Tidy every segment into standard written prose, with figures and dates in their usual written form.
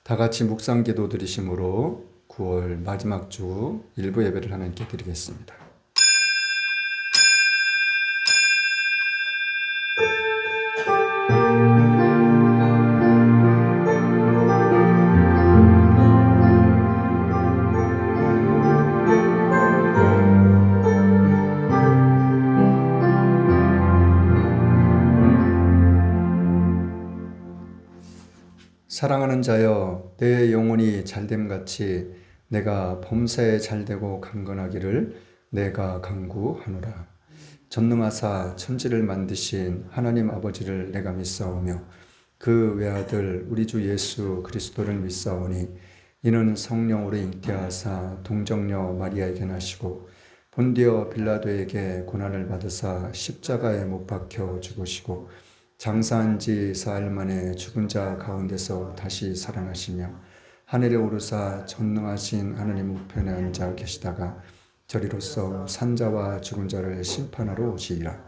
다 같이 묵상 기도 드리심으로 9월 마지막 주 일부 예배를 하나님께 드리겠습니다. 사랑하는 자여, 내 영혼이 잘됨같이 내가 범사에 잘되고 강건하기를 내가 간구하노라. 전능하사 천지를 만드신 하나님 아버지를 내가 믿사오며 그 외아들 우리 주 예수 그리스도를 믿사오니 이는 성령으로 잉태하사 동정녀 마리아에게 나시고 본디오 빌라도에게 고난을 받으사 십자가에 못 박혀 죽으시고 장사한 지 사흘 만에 죽은 자 가운데서 다시 살아나시며 하늘에 오르사 전능하신 하나님 우편에 앉아 계시다가 저리로서 산자와 죽은 자를 심판하러 오시리라.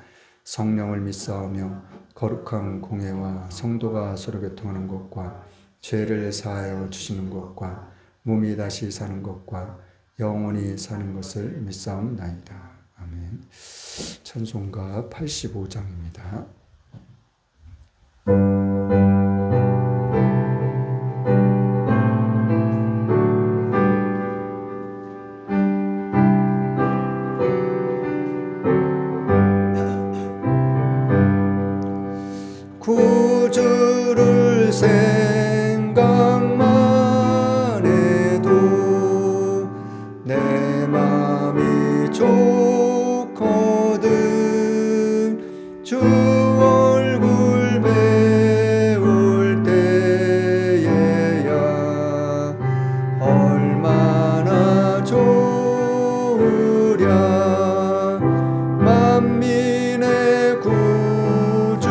성령을 믿사오며 거룩한 공회와 성도가 서로 교통하는 것과 죄를 사하여 주시는 것과 몸이 다시 사는 것과 영원히 사는 것을 믿사옵나이다. 아멘. 찬송가 85장입니다. 구주를 생각만 해도 내 맘이 좋거든. 주 얼굴 배울 때에야 얼마나 좋으랴. 만민의 구주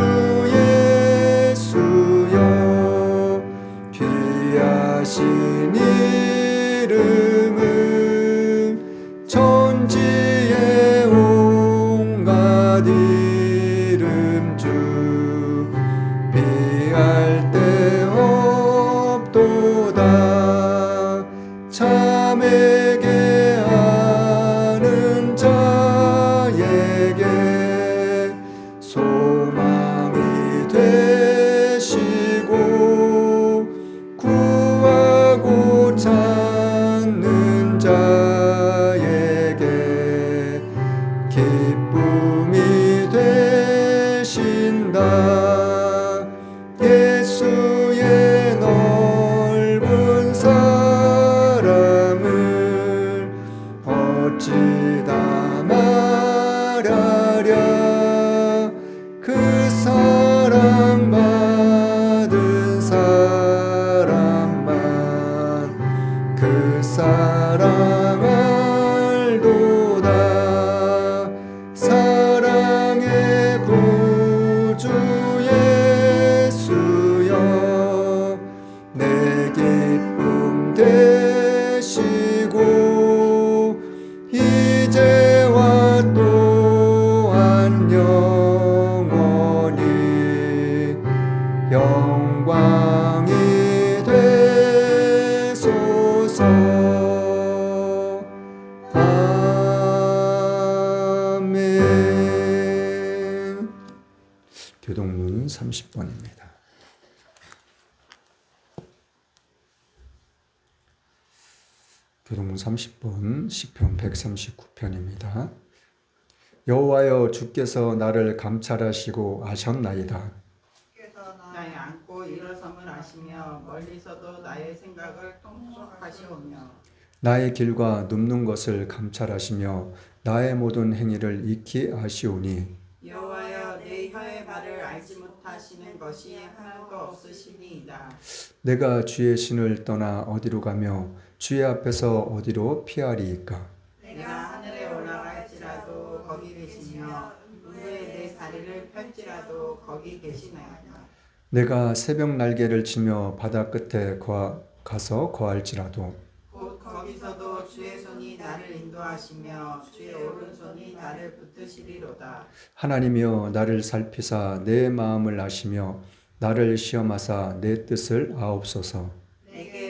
예수여, 귀하신 이름은 천지의 온갖 이름 중 비할 데 없도다. 참에게 아는 자에게 소망이 되시고 구하고 찾는 자에게 기쁨이 되신다. 예수의 넓은 사랑을 어찌 다 말하랴. 그 사랑 받은 사람만 그 사랑 알도다. 사랑의 구주 예수여, 내 기쁨 되시고 이제와 또한 영원히 영광이 되소서. 아멘. 교동문 30번입니다. 교동문 30번 시편 139편입니다. 여호와여, 주께서 나를 감찰하시고 아셨나이다. 주께서 나의 앉고 일어섬을 아시며 멀리서도 나의 생각을 통촉하시오며 나의 길과 눕는 것을 감찰하시며 나의 모든 행위를 익히 아시오니 여호와여, 내 혀의 발을 알지 못하시는 것이 하나도 없으시니이다. 내가 주의 신을 떠나 어디로 가며 주의 앞에서 어디로 피하리이까. 내가 하늘에 올라갈지라도 거기 계시며 위에 내 다리를 펼지라도 거기 계시나이다. 내가 새벽 날개를 치며 바다 끝에 가서 거할지라도 곧 거기서도 주의 손이 나를 인도하시며 주의 오른손이 나를 붙드시리로다. 하나님이여, 나를 살피사 내 마음을 아시며 나를 시험하사 내 뜻을 아옵소서. 내게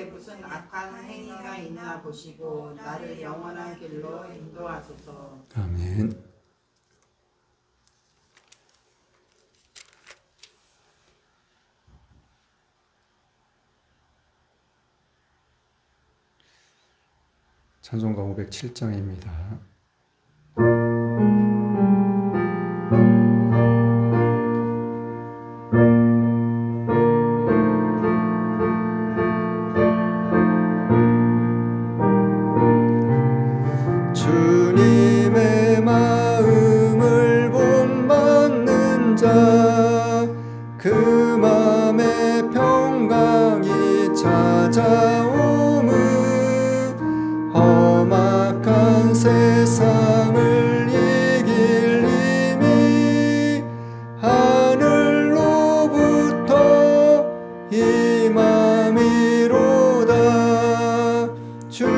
일어나 보시고 나를 영원한 길로 인도하소서. 아멘. 찬송가 507장입니다. 주님의 마음을 본받는 자, 그 맘에 평강이 찾아오무, 험악한 세상을 이길 힘이 하늘로부터 임함이로다. 주님의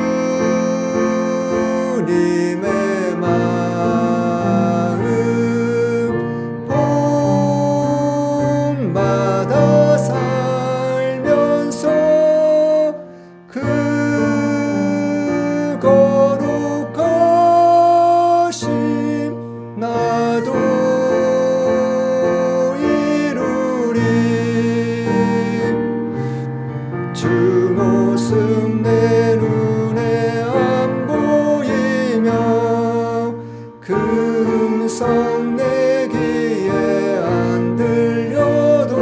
마음 본받아 살면서 그 거룩하심 나도 이루리. 주 모습 내 눈에 안 보이며 그 음성 내 귀에 안 들려도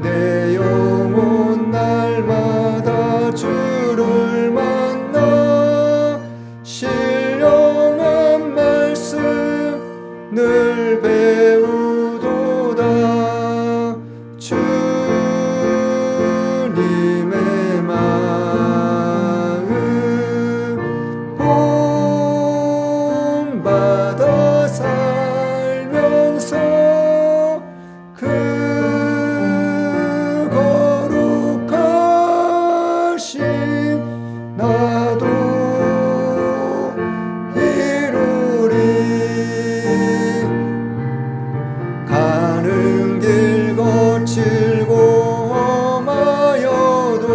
내 영혼 날마다 주를 만나 신령한 말씀 늘 배우도다. 주님의 마음 본받아 살면서 그 거룩하심 나도 이루리. 가는 길 거칠고 험하여도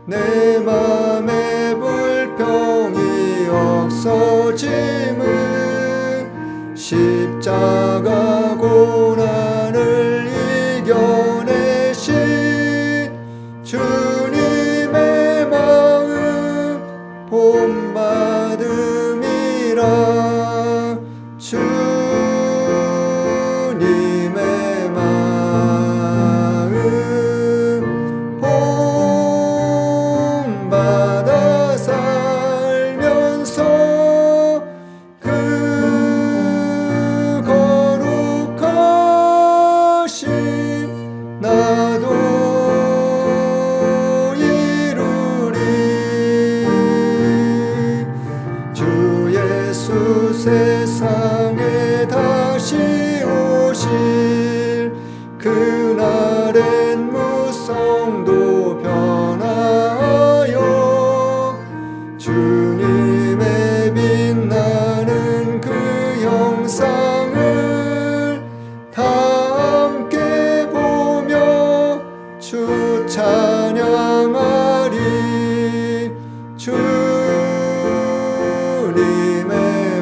내 맘에 불평이 없어짐은 십자가 고난을 이겨내신 주님의 마음 본받음이라. 주님의 마음 본받아 살면서 그 거룩하심 나도 이루리. 주 예수 세상에 다시 오실 그날엔 무성도 변하여 주님의 빛나는 그 형상을 다 함께 보며 주 찬양하리. 주님의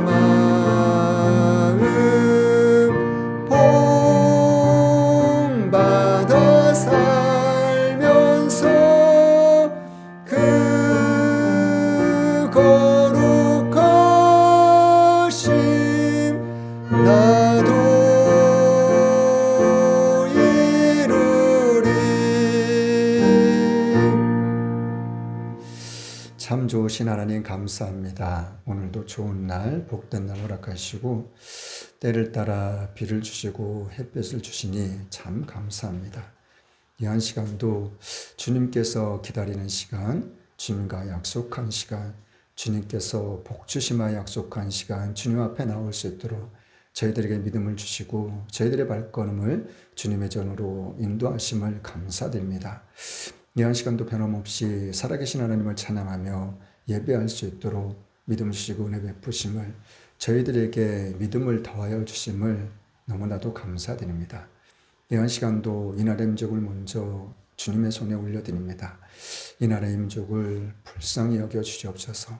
마음 본받아 살면서 그 거룩하심 나도 이루리. 참 좋으신 하나님 감사합니다. 오늘도 좋은 날, 복된 날 허락하시고 때를 따라 비를 주시고 햇볕을 주시니 참 감사합니다. 이 한 시간도 주님께서 기다리는 시간, 주님과 약속한 시간, 주님께서 복 주심과 약속한 시간, 주님 앞에 나올 수 있도록 저희들에게 믿음을 주시고 저희들의 발걸음을 주님의 전으로 인도하심을 감사드립니다. 이 한 시간도 변함없이 살아계신 하나님을 찬양하며 예배할 수 있도록 믿음 주시고 은혜 베푸심을, 저희들에게 믿음을 더하여 주심을 너무나도 감사드립니다. 이 한 시간도 이날의 민족을 먼저 주님의 손에 올려드립니다. 이 나라의 민족을 불쌍히 여겨 주시옵소서.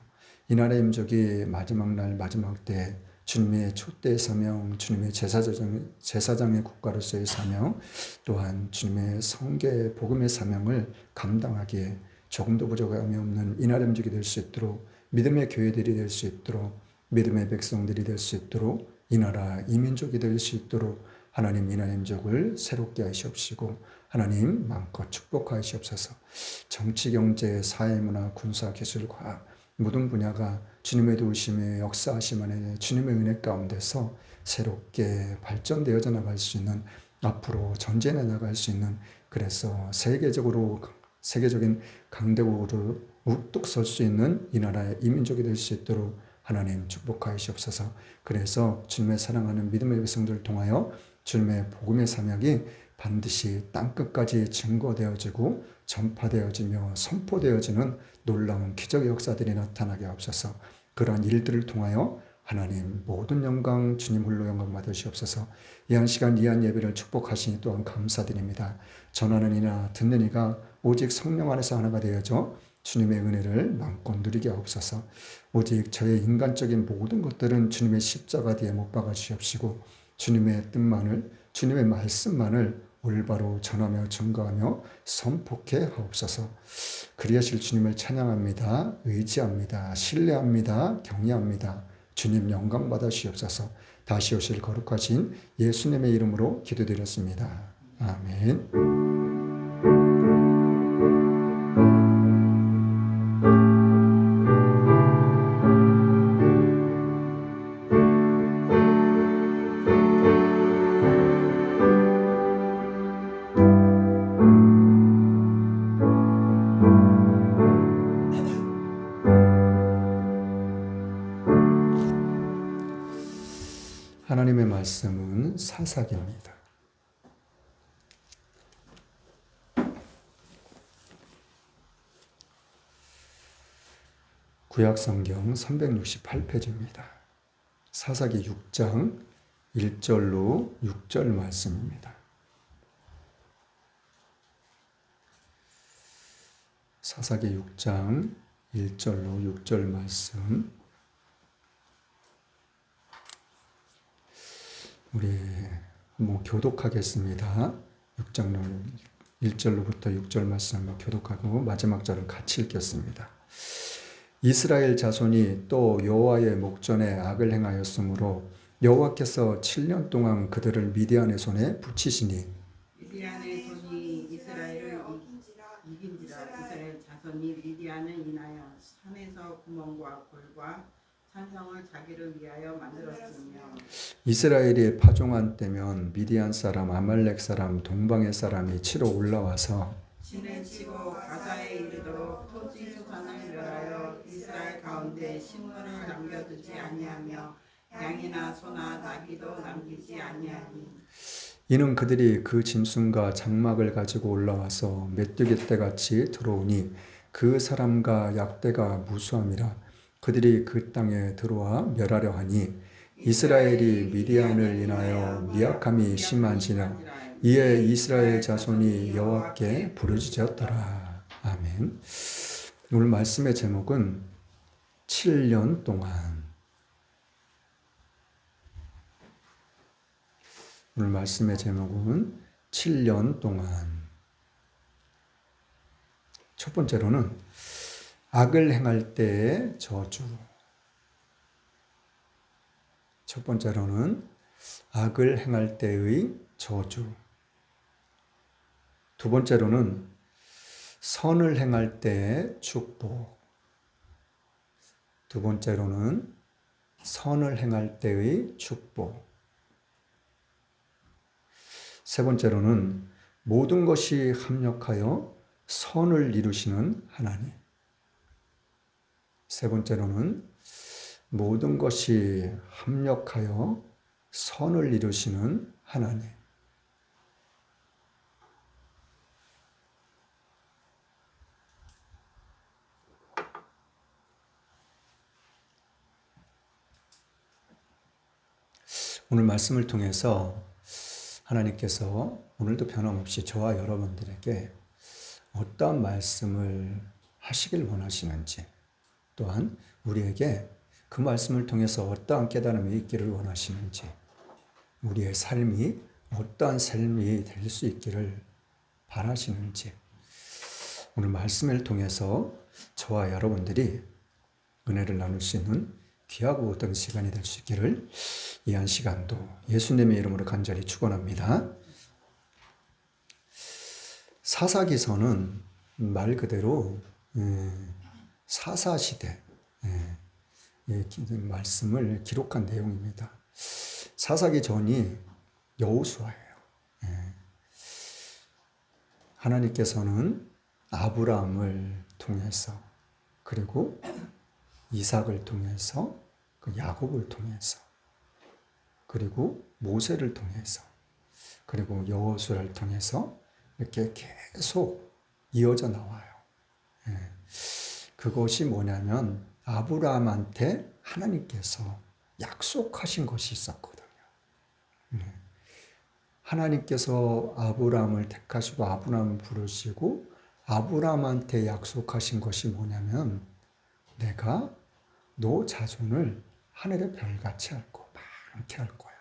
이 나라의 민족이 마지막 날 마지막 때 주님의 촛대의 사명, 주님의 제사장의 국가로서의 사명, 또한 주님의 성계 복음의 사명을 감당하기에 조금도 부족함이 없는 이 나라의 민족이 될 수 있도록, 믿음의 교회들이 될 수 있도록, 믿음의 백성들이 될 수 있도록, 이 나라 이 민족이 될 수 있도록 하나님 이 나라의 민족을 새롭게 하시옵시고 하나님 마음껏 축복하시옵소서. 정치, 경제, 사회문화, 군사, 기술, 과학 모든 분야가 주님의 도우심에 역사하심 안에 주님의 은혜 가운데서 새롭게 발전되어져 나갈 수 있는, 앞으로 전진해 나갈 수 있는, 그래서 세계적인 강대국으로 우뚝 설 수 있는 이 나라의 이 민족이 될 수 있도록 하나님 축복하시옵소서. 그래서 주님의 사랑하는 믿음의 백성들을 통하여 주님의 복음의 사명이 반드시 땅끝까지 증거되어지고 전파되어지며 선포되어지는 놀라운 기적의 역사들이 나타나게 하옵소서. 그러한 일들을 통하여 하나님 모든 영광 주님 홀로 영광 받으시옵소서. 이 한 시간 이 한 예배를 축복하시니 또한 감사드립니다. 전하는 이나 듣는 이가 오직 성령 안에서 하나가 되어져 주님의 은혜를 마음껏 누리게 하옵소서. 오직 저의 인간적인 모든 것들은 주님의 십자가 뒤에 못 박아 주시옵시고 주님의 뜻만을, 주님의 말씀만을 올바로 전하며 증거하며 선포케 하옵소서. 그리하실 주님을 찬양합니다. 의지합니다. 신뢰합니다. 경외합니다. 주님 영광 받아 주시옵소서. 다시 오실 거룩하신 예수님의 이름으로 기도드렸습니다. 아멘. 하나님의 말씀은 사사기입니다. 구약성경 368페이지입니다. 사사기 6장 1절로 6절 말씀입니다. 사사기 6장 1절로 6절 말씀, 우리 한번 교독하겠습니다. 6장 1절로부터 6절 말씀 교독하고 마지막 절은 같이 읽겠습니다. 이스라엘 자손이 또 여호와의 목전에 악을 행하였으므로 여호와께서 7년 동안 그들을 미디안의 손에 붙이시니 미디안의 손이 이스라엘을 이긴지라. 이스라엘 자손이 미디안을 인하여 산에서 구멍과 골과 산성을 자기를 위하여 만들었으며 이스라엘이 파종한 때면 미디안 사람, 아말렉 사람, 동방의 사람이 치러 올라와서 진을 치고 가사에 이르도록 토지 수산을 멸하여 이스라엘 가운데 식물을 남겨두지 아니하며 양이나 소나 나귀도 남기지 아니하니 이는 그들이 그 짐승과 장막을 가지고 올라와서 메뚜기 떼같이 들어오니 그 사람과 약대가 무수함이라. 그들이 그 땅에 들어와 멸하려 하니 이스라엘이 미디안을 인하여 미약함이 심한지라. 이에 이스라엘 자손이 여호와께 부르짖었더라. 아멘. 오늘 말씀의 제목은 7년 동안. 오늘 말씀의 제목은 7년 동안. 첫 번째로는 악을 행할 때의 저주. 첫 번째로는 악을 행할 때의 저주. 두 번째로는 선을 행할 때의 축복. 두 번째로는 선을 행할 때의 축복. 세 번째로는 모든 것이 합력하여 선을 이루시는 하나님. 세 번째로는 모든 것이 합력하여 선을 이루시는 하나님. 오늘 말씀을 통해서 하나님께서 오늘도 변함없이 저와 여러분들에게 어떠한 말씀을 하시길 원하시는지, 또한 우리에게 그 말씀을 통해서 어떠한 깨달음이 있기를 원하시는지, 우리의 삶이 어떠한 삶이 될 수 있기를 바라시는지, 오늘 말씀을 통해서 저와 여러분들이 은혜를 나눌 수 있는 귀하고 어떤 시간이 될 수 있기를 이 한 시간도 예수님의 이름으로 간절히 축원합니다. 사사기서는 말 그대로 사사시대 말씀을 기록한 내용입니다. 사사기 전이 여호수아예요. 하나님께서는 아브라함을 통해서, 그리고 이삭을 통해서, 그 야곱을 통해서, 그리고 모세를 통해서, 그리고 여호수아를 통해서 이렇게 계속 이어져 나와요. 그것이 뭐냐면 아브라함한테 하나님께서 약속하신 것이 있었거든요. 하나님께서 아브라함을 택하시고 아브라함을 부르시고 아브라함한테 약속하신 것이 뭐냐면, 내가 너 자손을 하늘의 별같이 할 거, 많게 할 거야.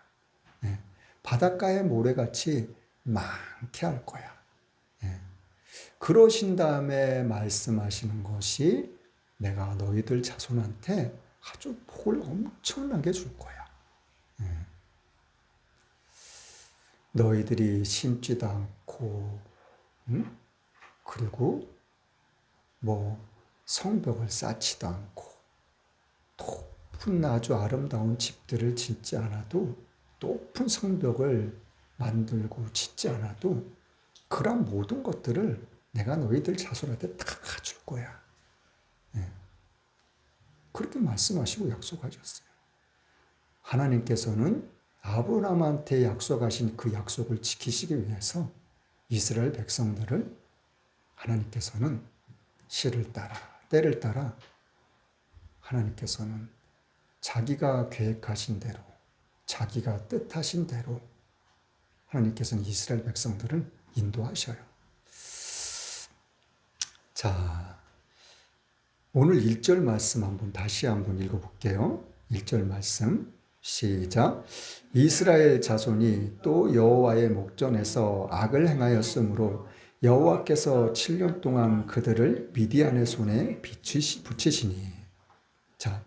바닷가의 모래같이 많게 할 거야. 그러신 다음에 말씀하시는 것이, 내가 너희들 자손한테 아주 복을 엄청나게 줄 거야. 너희들이 심지도 않고, 그리고 성벽을 쌓지도 않고, 높은 아주 아름다운 집들을 짓지 않아도, 높은 성벽을 만들고 짓지 않아도 그런 모든 것들을 내가 너희들 자손한테 다 줄 거야. 그렇게 말씀하시고 약속하셨어요. 하나님께서는 아브라함한테 약속하신 그 약속을 지키시기 위해서 이스라엘 백성들을 하나님께서는 시를 따라, 때를 따라 하나님께서는 자기가 계획하신 대로, 자기가 뜻하신 대로 하나님께서는 이스라엘 백성들을 인도하셔요. 자, 오늘 1절 말씀 다시 한번 읽어볼게요. 1절 말씀 시작. 이스라엘 자손이 또 여호와의 목전에서 악을 행하였으므로 여호와께서 7년 동안 그들을 미디안의 손에 붙이시니. 자,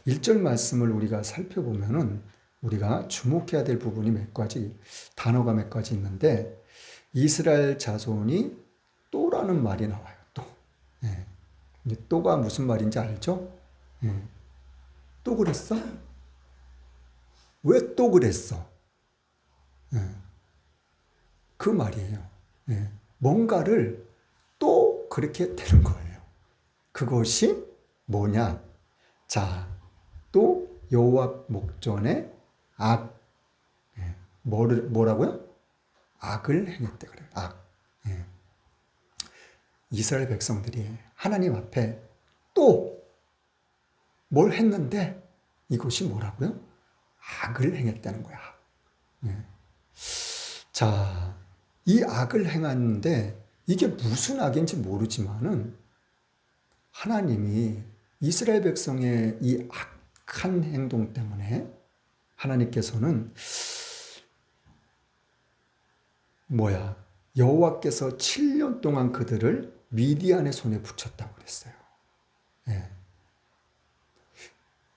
1절 말씀을 우리가 살펴보면은 우리가 주목해야 될 부분이 몇 가지, 단어가 몇 가지 있는데, 이스라엘 자손이 또라는 말이 나와요. 또. 또가 무슨 말인지 알죠? 또 그랬어? 왜 또 그랬어? 그 말이에요. 뭔가를 또 그렇게 되는 거예요. 그것이 뭐냐? 자, 또 여호와 목전에 뭐라고요? 악을 행했대 그래요. 악. 이스라엘 백성들이 하나님 앞에 또 뭘 했는데, 이것이 뭐라고요? 악을 행했다는 거야. 자, 이 악을 행하는데 이게 무슨 악인지 모르지만은 하나님이 이스라엘 백성의 이 악한 행동 때문에 하나님께서는 여호와께서 7년 동안 그들을 미디안의 손에 붙였다고 그랬어요.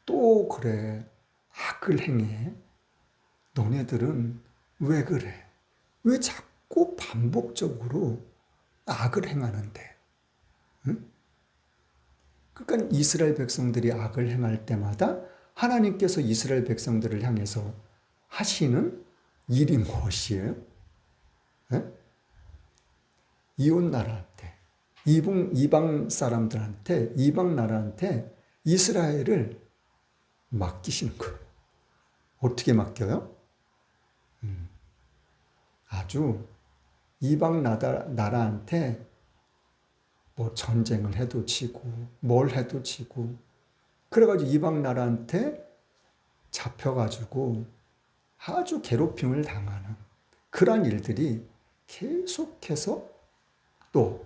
또 그래, 악을 행해. 너네들은 왜 그래? 왜 자꾸 반복적으로 악을 행하는데? 그러니까 이스라엘 백성들이 악을 행할 때마다 하나님께서 이스라엘 백성들을 향해서 하시는 일이 무엇이에요? 이웃 나라한테, 이방 사람들한테, 이방 나라한테 이스라엘을 맡기시는 거예요. 어떻게 맡겨요? 아주 이방 나라한테 전쟁을 해도 치고 뭘 해도 치고, 그래가지고 이방 나라한테 잡혀가지고 아주 괴롭힘을 당하는 그러한 일들이 계속해서 또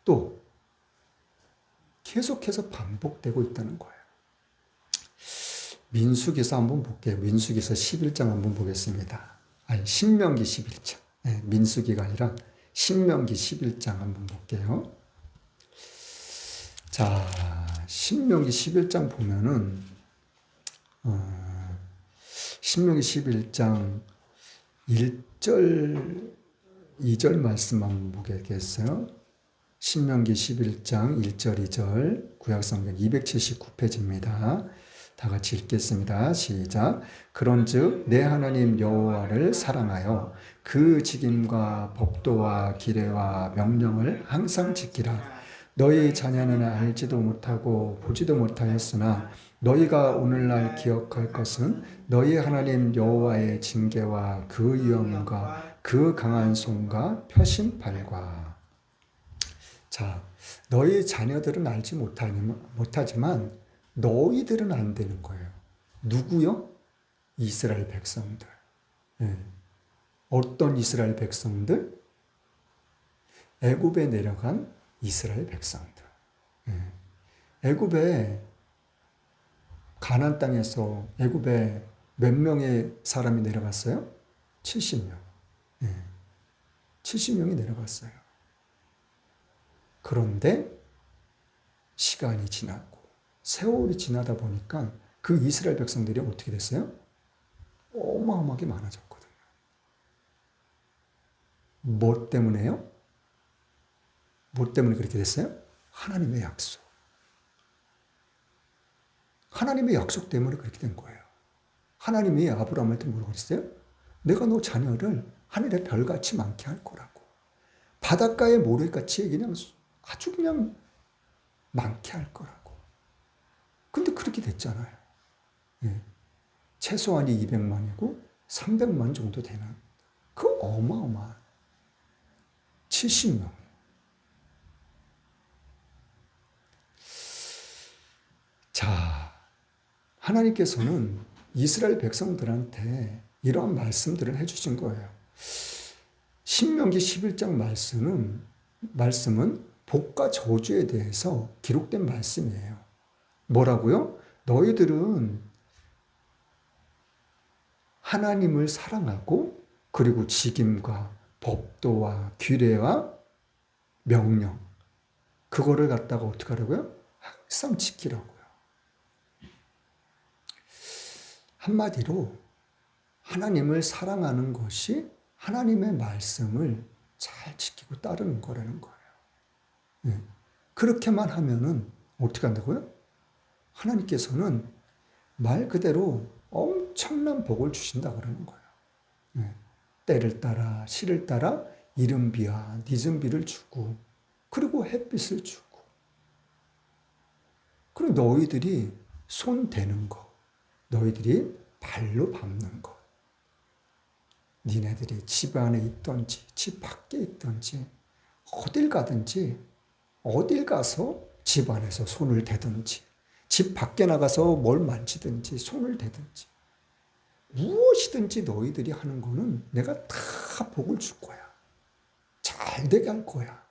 또 계속해서 반복되고 있다는 거예요. 민수기서 한번 볼게요. 민수기서 11장 한번 보겠습니다. 아니, 신명기 11장. 네, 민수기가 아니라 신명기 11장 한번 볼게요. 자, 신명기 11장 보면은 신명기 11장 1절, 2절 말씀 한번 보겠어요. 신명기 11장 1절, 2절, 구약성경 279페이지입니다. 다 같이 읽겠습니다. 시작. 그런즉 내 하나님 여호와를 사랑하여 그 직임과 법도와 규례와 명령을 항상 지키라. 너희 자녀는 알지도 못하고 보지도 못하였으나 너희가 오늘날 기억할 것은 너희 하나님 여호와의 징계와 그 위엄과 그 강한 손과 표심팔과. 자, 너희 자녀들은 알지 못하지만 너희들은 안 되는 거예요. 누구요? 이스라엘 백성들. 예. 어떤 이스라엘 백성들? 애굽에 내려간 이스라엘 백성들. 예. 애굽에 가나안 땅에서 애굽에 몇 명의 사람이 내려갔어요? 70명. 예. 70명이 내려갔어요. 그런데 시간이 지나고 세월이 지나다 보니까 그 이스라엘 백성들이 어떻게 됐어요? 어마어마하게 많아졌거든요. 뭐 때문에요? 뭐 때문에 그렇게 됐어요? 하나님의 약속. 하나님의 약속 때문에 그렇게 된 거예요. 하나님이 아브라함한테 뭐라고 그랬어요? 내가 너 자녀를 하늘의 별같이 많게 할 거라고. 바닷가의 모래같이 그냥 아주 그냥 많게 할 거라고. 근데 그렇게 됐잖아요. 예. 최소한이 200만이고 300만 정도 되는 그 어마어마한 70명. 자, 하나님께서는 이스라엘 백성들한테 이러한 말씀들을 해주신 거예요. 신명기 11장 말씀은 복과 저주에 대해서 기록된 말씀이에요. 뭐라고요? 너희들은 하나님을 사랑하고 그리고 직임과 법도와 규례와 명령 그거를 갖다가 어떻게 하라고요? 항상 지키라고요. 한마디로 하나님을 사랑하는 것이 하나님의 말씀을 잘 지키고 따르는 거라는 거예요. 네. 그렇게만 하면은 어떻게 한다고요? 하나님께서는 말 그대로 엄청난 복을 주신다 그러는 거예요. 네. 때를 따라 시를 따라 이른 비와 늦은 비를 주고 그리고 햇빛을 주고 그리고 너희들이 손 대는 거 너희들이 발로 밟는 것 니네들이 집 안에 있든지 집 밖에 있든지 어딜 가든지 어딜 가서 집 안에서 손을 대든지 집 밖에 나가서 뭘 만지든지 손을 대든지 무엇이든지 너희들이 하는 거는 내가 다 복을 줄 거야. 잘 되게 할 거야.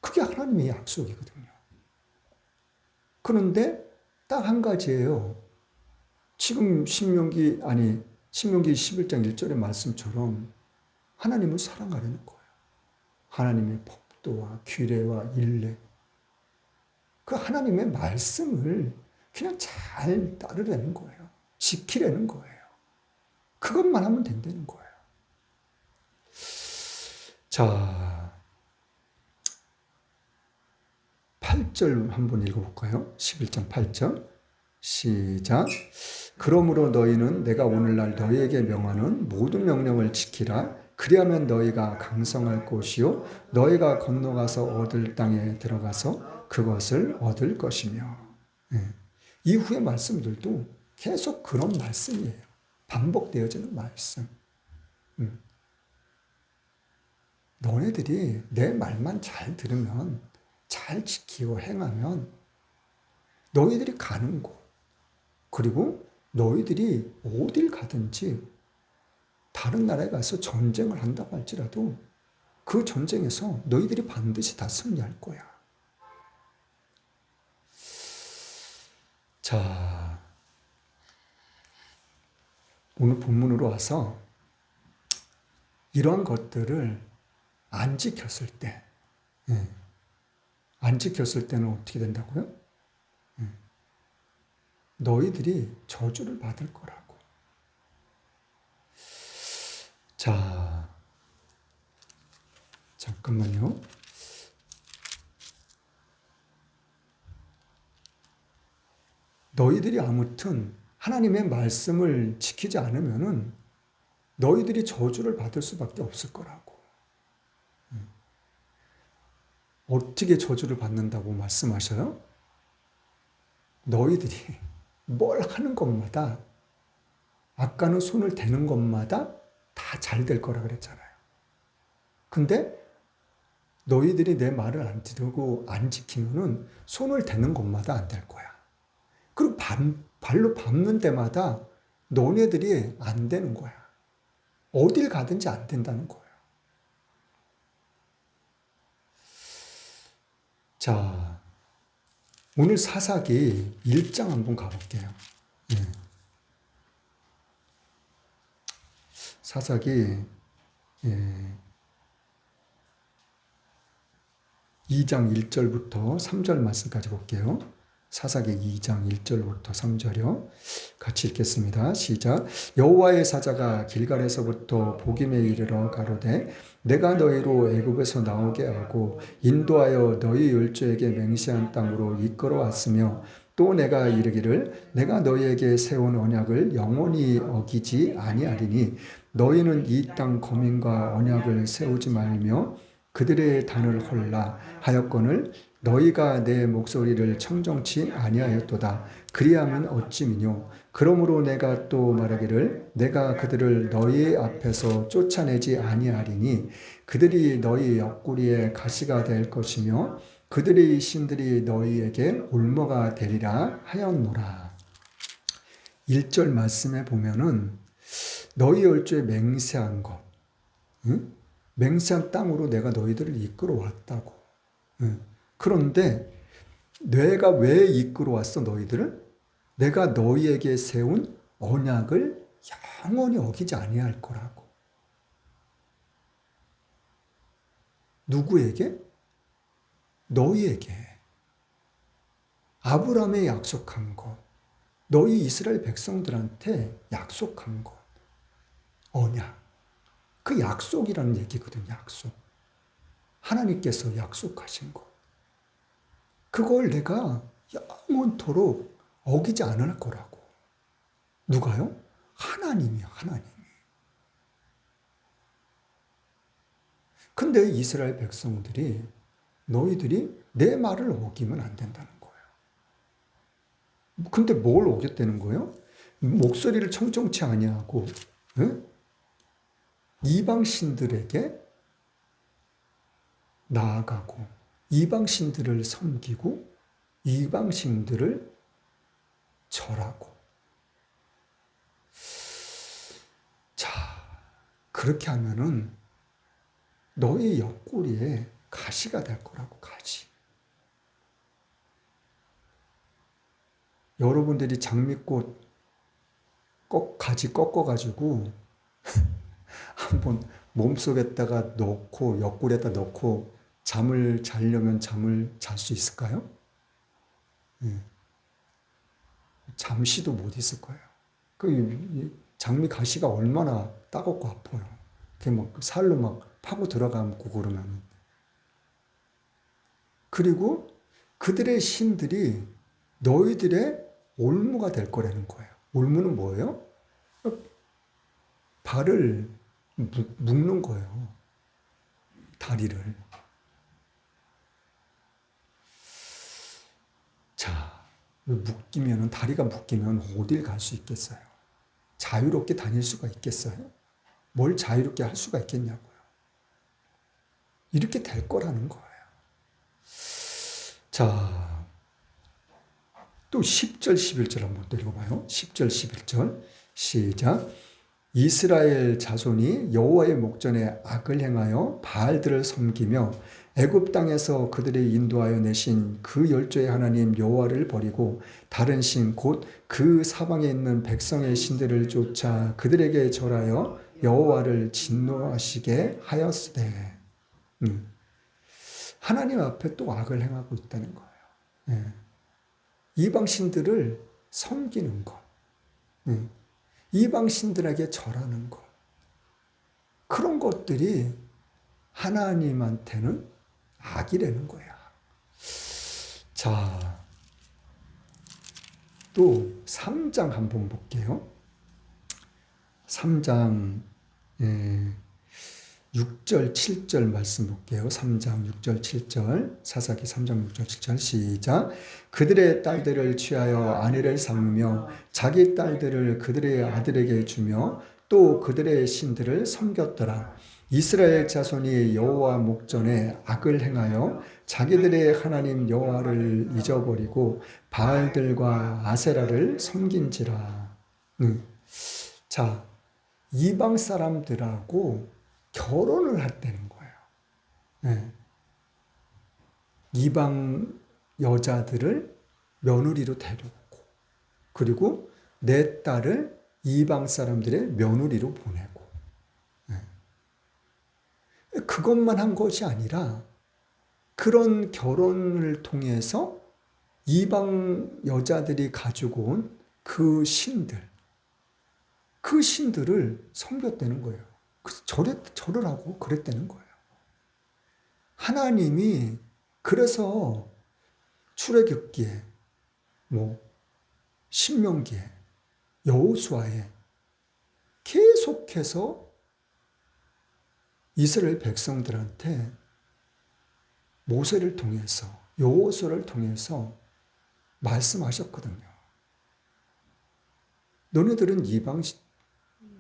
그게 하나님의 약속이거든요. 그런데 딱 한 가지예요. 지금 신명기 11장 1절의 말씀처럼 하나님을 사랑하려는 거예요. 하나님의 법도와 규례와 율례 그 하나님의 말씀을 그냥 잘 따르려는 거예요. 지키려는 거예요. 그것만 하면 된다는 거예요. 자, 8절 한번 읽어볼까요? 11장 8절 시작. 그러므로 너희는 내가 오늘날 너희에게 명하는 모든 명령을 지키라. 그리하면 너희가 강성할 것이요 너희가 건너가서 얻을 땅에 들어가서 그것을 얻을 것이며. 이후의 말씀들도 계속 그런 말씀이에요. 반복되어지는 말씀. 너네들이 내 말만 잘 들으면 잘 지키고 행하면 너희들이 가는 곳 그리고 너희들이 어딜 가든지 다른 나라에 가서 전쟁을 한다고 할지라도 그 전쟁에서 너희들이 반드시 다 승리할 거야. 자, 오늘 본문으로 와서 이러한 것들을 안 지켰을 때, 안 지켰을 때는 어떻게 된다고요? 너희들이 저주를 받을 거라고. 자, 잠깐만요. 너희들이 아무튼 하나님의 말씀을 지키지 않으면은 너희들이 저주를 받을 수밖에 없을 거라고. 어떻게 저주를 받는다고 말씀하셔요? 너희들이 뭘 하는 것마다, 아까는 손을 대는 것마다 다 잘 될 거라 그랬잖아요. 근데 너희들이 내 말을 안 들고 안 지키면은 손을 대는 것마다 안 될 거야. 그리고 발로 밟는 데마다 너네들이 안 되는 거야. 어딜 가든지 안 된다는 거예요. 자, 오늘 사사기 1장 한번 가볼게요. 사사기 2장 1절부터 3절 말씀까지 볼게요. 사사기 2장 1절부터 3절이요. 같이 읽겠습니다. 시작. 여호와의 사자가 길갈에서부터 보김에 이르러 가로되 내가 너희로 애굽에서 나오게 하고 인도하여 너희 열조에게 맹세한 땅으로 이끌어왔으며 또 내가 이르기를 내가 너희에게 세운 언약을 영원히 어기지 아니하리니 너희는 이 땅 거민과 언약을 세우지 말며 그들의 단을 헐라 하였거늘 너희가 내 목소리를 청정치 아니하였도다. 그리하면 어찌미뇨. 그러므로 내가 또 말하기를 내가 그들을 너희 앞에서 쫓아내지 아니하리니 그들이 너희 옆구리에 가시가 될 것이며 그들의 신들이 너희에게 올무가 되리라 하였노라. 1절 말씀에 보면은 너희 열조에 맹세한 것, 맹세한 땅으로 내가 너희들을 이끌어 왔다고. 그런데 내가 왜 이끌어 왔어 너희들을? 내가 너희에게 세운 언약을 영원히 어기지 아니할 거라고. 누구에게? 너희에게. 아브라함에 약속한 것, 너희 이스라엘 백성들한테 약속한 것, 언약. 그 약속이라는 얘기거든, 약속. 하나님께서 약속하신 것. 그걸 내가 영원토록 어기지 않을 거라고. 누가요? 하나님이요, 하나님이. 근데 이스라엘 백성들이 너희들이 내 말을 어기면 안 된다는 거예요. 근데 뭘 어겼다는 거예요? 목소리를 청정치 아니하고 이방신들에게 나아가고 이방신들을 섬기고 이방신들을 절하고. 자, 그렇게 하면은 너희 옆구리에 가시가 될 거라고. 가시. 여러분들이 장미꽃 가지 꺾어가지고 한번 몸속에다가 넣고 옆구리에다 넣고 잠을 자려면 잠을 잘 수 있을까요? 잠시도 못 있을 거예요. 그 장미 가시가 얼마나 따갑고 아파요. 그게 막 살로 막 파고 들어가고 그러면. 그리고 그들의 신들이 너희들의 올무가 될 거라는 거예요. 올무는 뭐예요? 발을 묶는 거예요. 다리를. 자, 묶이면, 다리가 묶이면 어딜 갈 수 있겠어요? 자유롭게 다닐 수가 있겠어요? 뭘 자유롭게 할 수가 있겠냐고요. 이렇게 될 거라는 거예요. 자, 또 10절, 11절 한번 읽어봐요. 10절, 11절. 시작. 이스라엘 자손이 여호와의 목전에 악을 행하여 바알들을 섬기며 애굽 땅에서 그들이 인도하여 내신 그 열조의 하나님 여호와를 버리고 다른 신 곧 그 사방에 있는 백성의 신들을 쫓아 그들에게 절하여 여호와를 진노하시게 하였으되. 하나님 앞에 또 악을 행하고 있다는 거예요. 예. 이방 신들을 섬기는 것, 이방 신들에게 절하는 것, 그런 것들이 하나님한테는 악이라는 거야. 자, 또 3장 한번 볼게요. 3장 6절 7절 말씀 볼게요. 3장 6절 7절 사사기 3장 6절 7절 시작. 그들의 딸들을 취하여 아내를 삼으며 자기 딸들을 그들의 아들에게 주며 또 그들의 신들을 섬겼더라. 이스라엘 자손이 여호와 목전에 악을 행하여 자기들의 하나님 여호와를 잊어버리고 바알들과 아세라를 섬긴지라. 자, 이방 사람들하고 결혼을 했다는 거예요. 네. 이방 여자들을 며느리로 데려오고, 그리고 내 딸을 이방 사람들의 며느리로 보내고. 네. 그것만 한 것이 아니라 그런 결혼을 통해서 이방 여자들이 가지고 온 그 신들, 그 신들을 섬겼다는 거예요. 절을 하고 그랬다는 거예요. 하나님이 그래서 출애굽기에 신명기에 여호수아에 계속해서 이스라엘 백성들한테 모세를 통해서 여호수아를 통해서 말씀하셨거든요. 너네들은 이방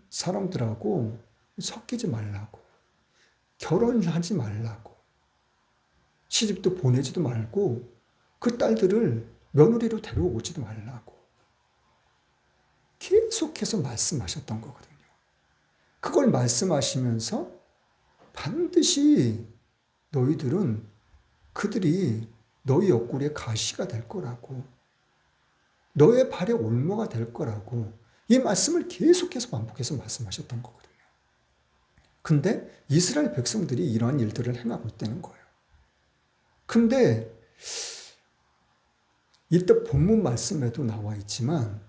사람들하고 섞이지 말라고, 결혼하지 말라고, 시집도 보내지도 말고 그 딸들을 며느리로 데려오지도 말라고 계속해서 말씀하셨던 거거든요. 그걸 말씀하시면서 반드시 너희들은 그들이 너희 옆구리에 가시가 될 거라고, 너의 발에 올무가 될 거라고 이 말씀을 계속해서 반복해서 말씀하셨던 거거든요. 근데 이스라엘 백성들이 이러한 일들을 행하고 있다는 거예요. 근데 이때 본문 말씀에도 나와 있지만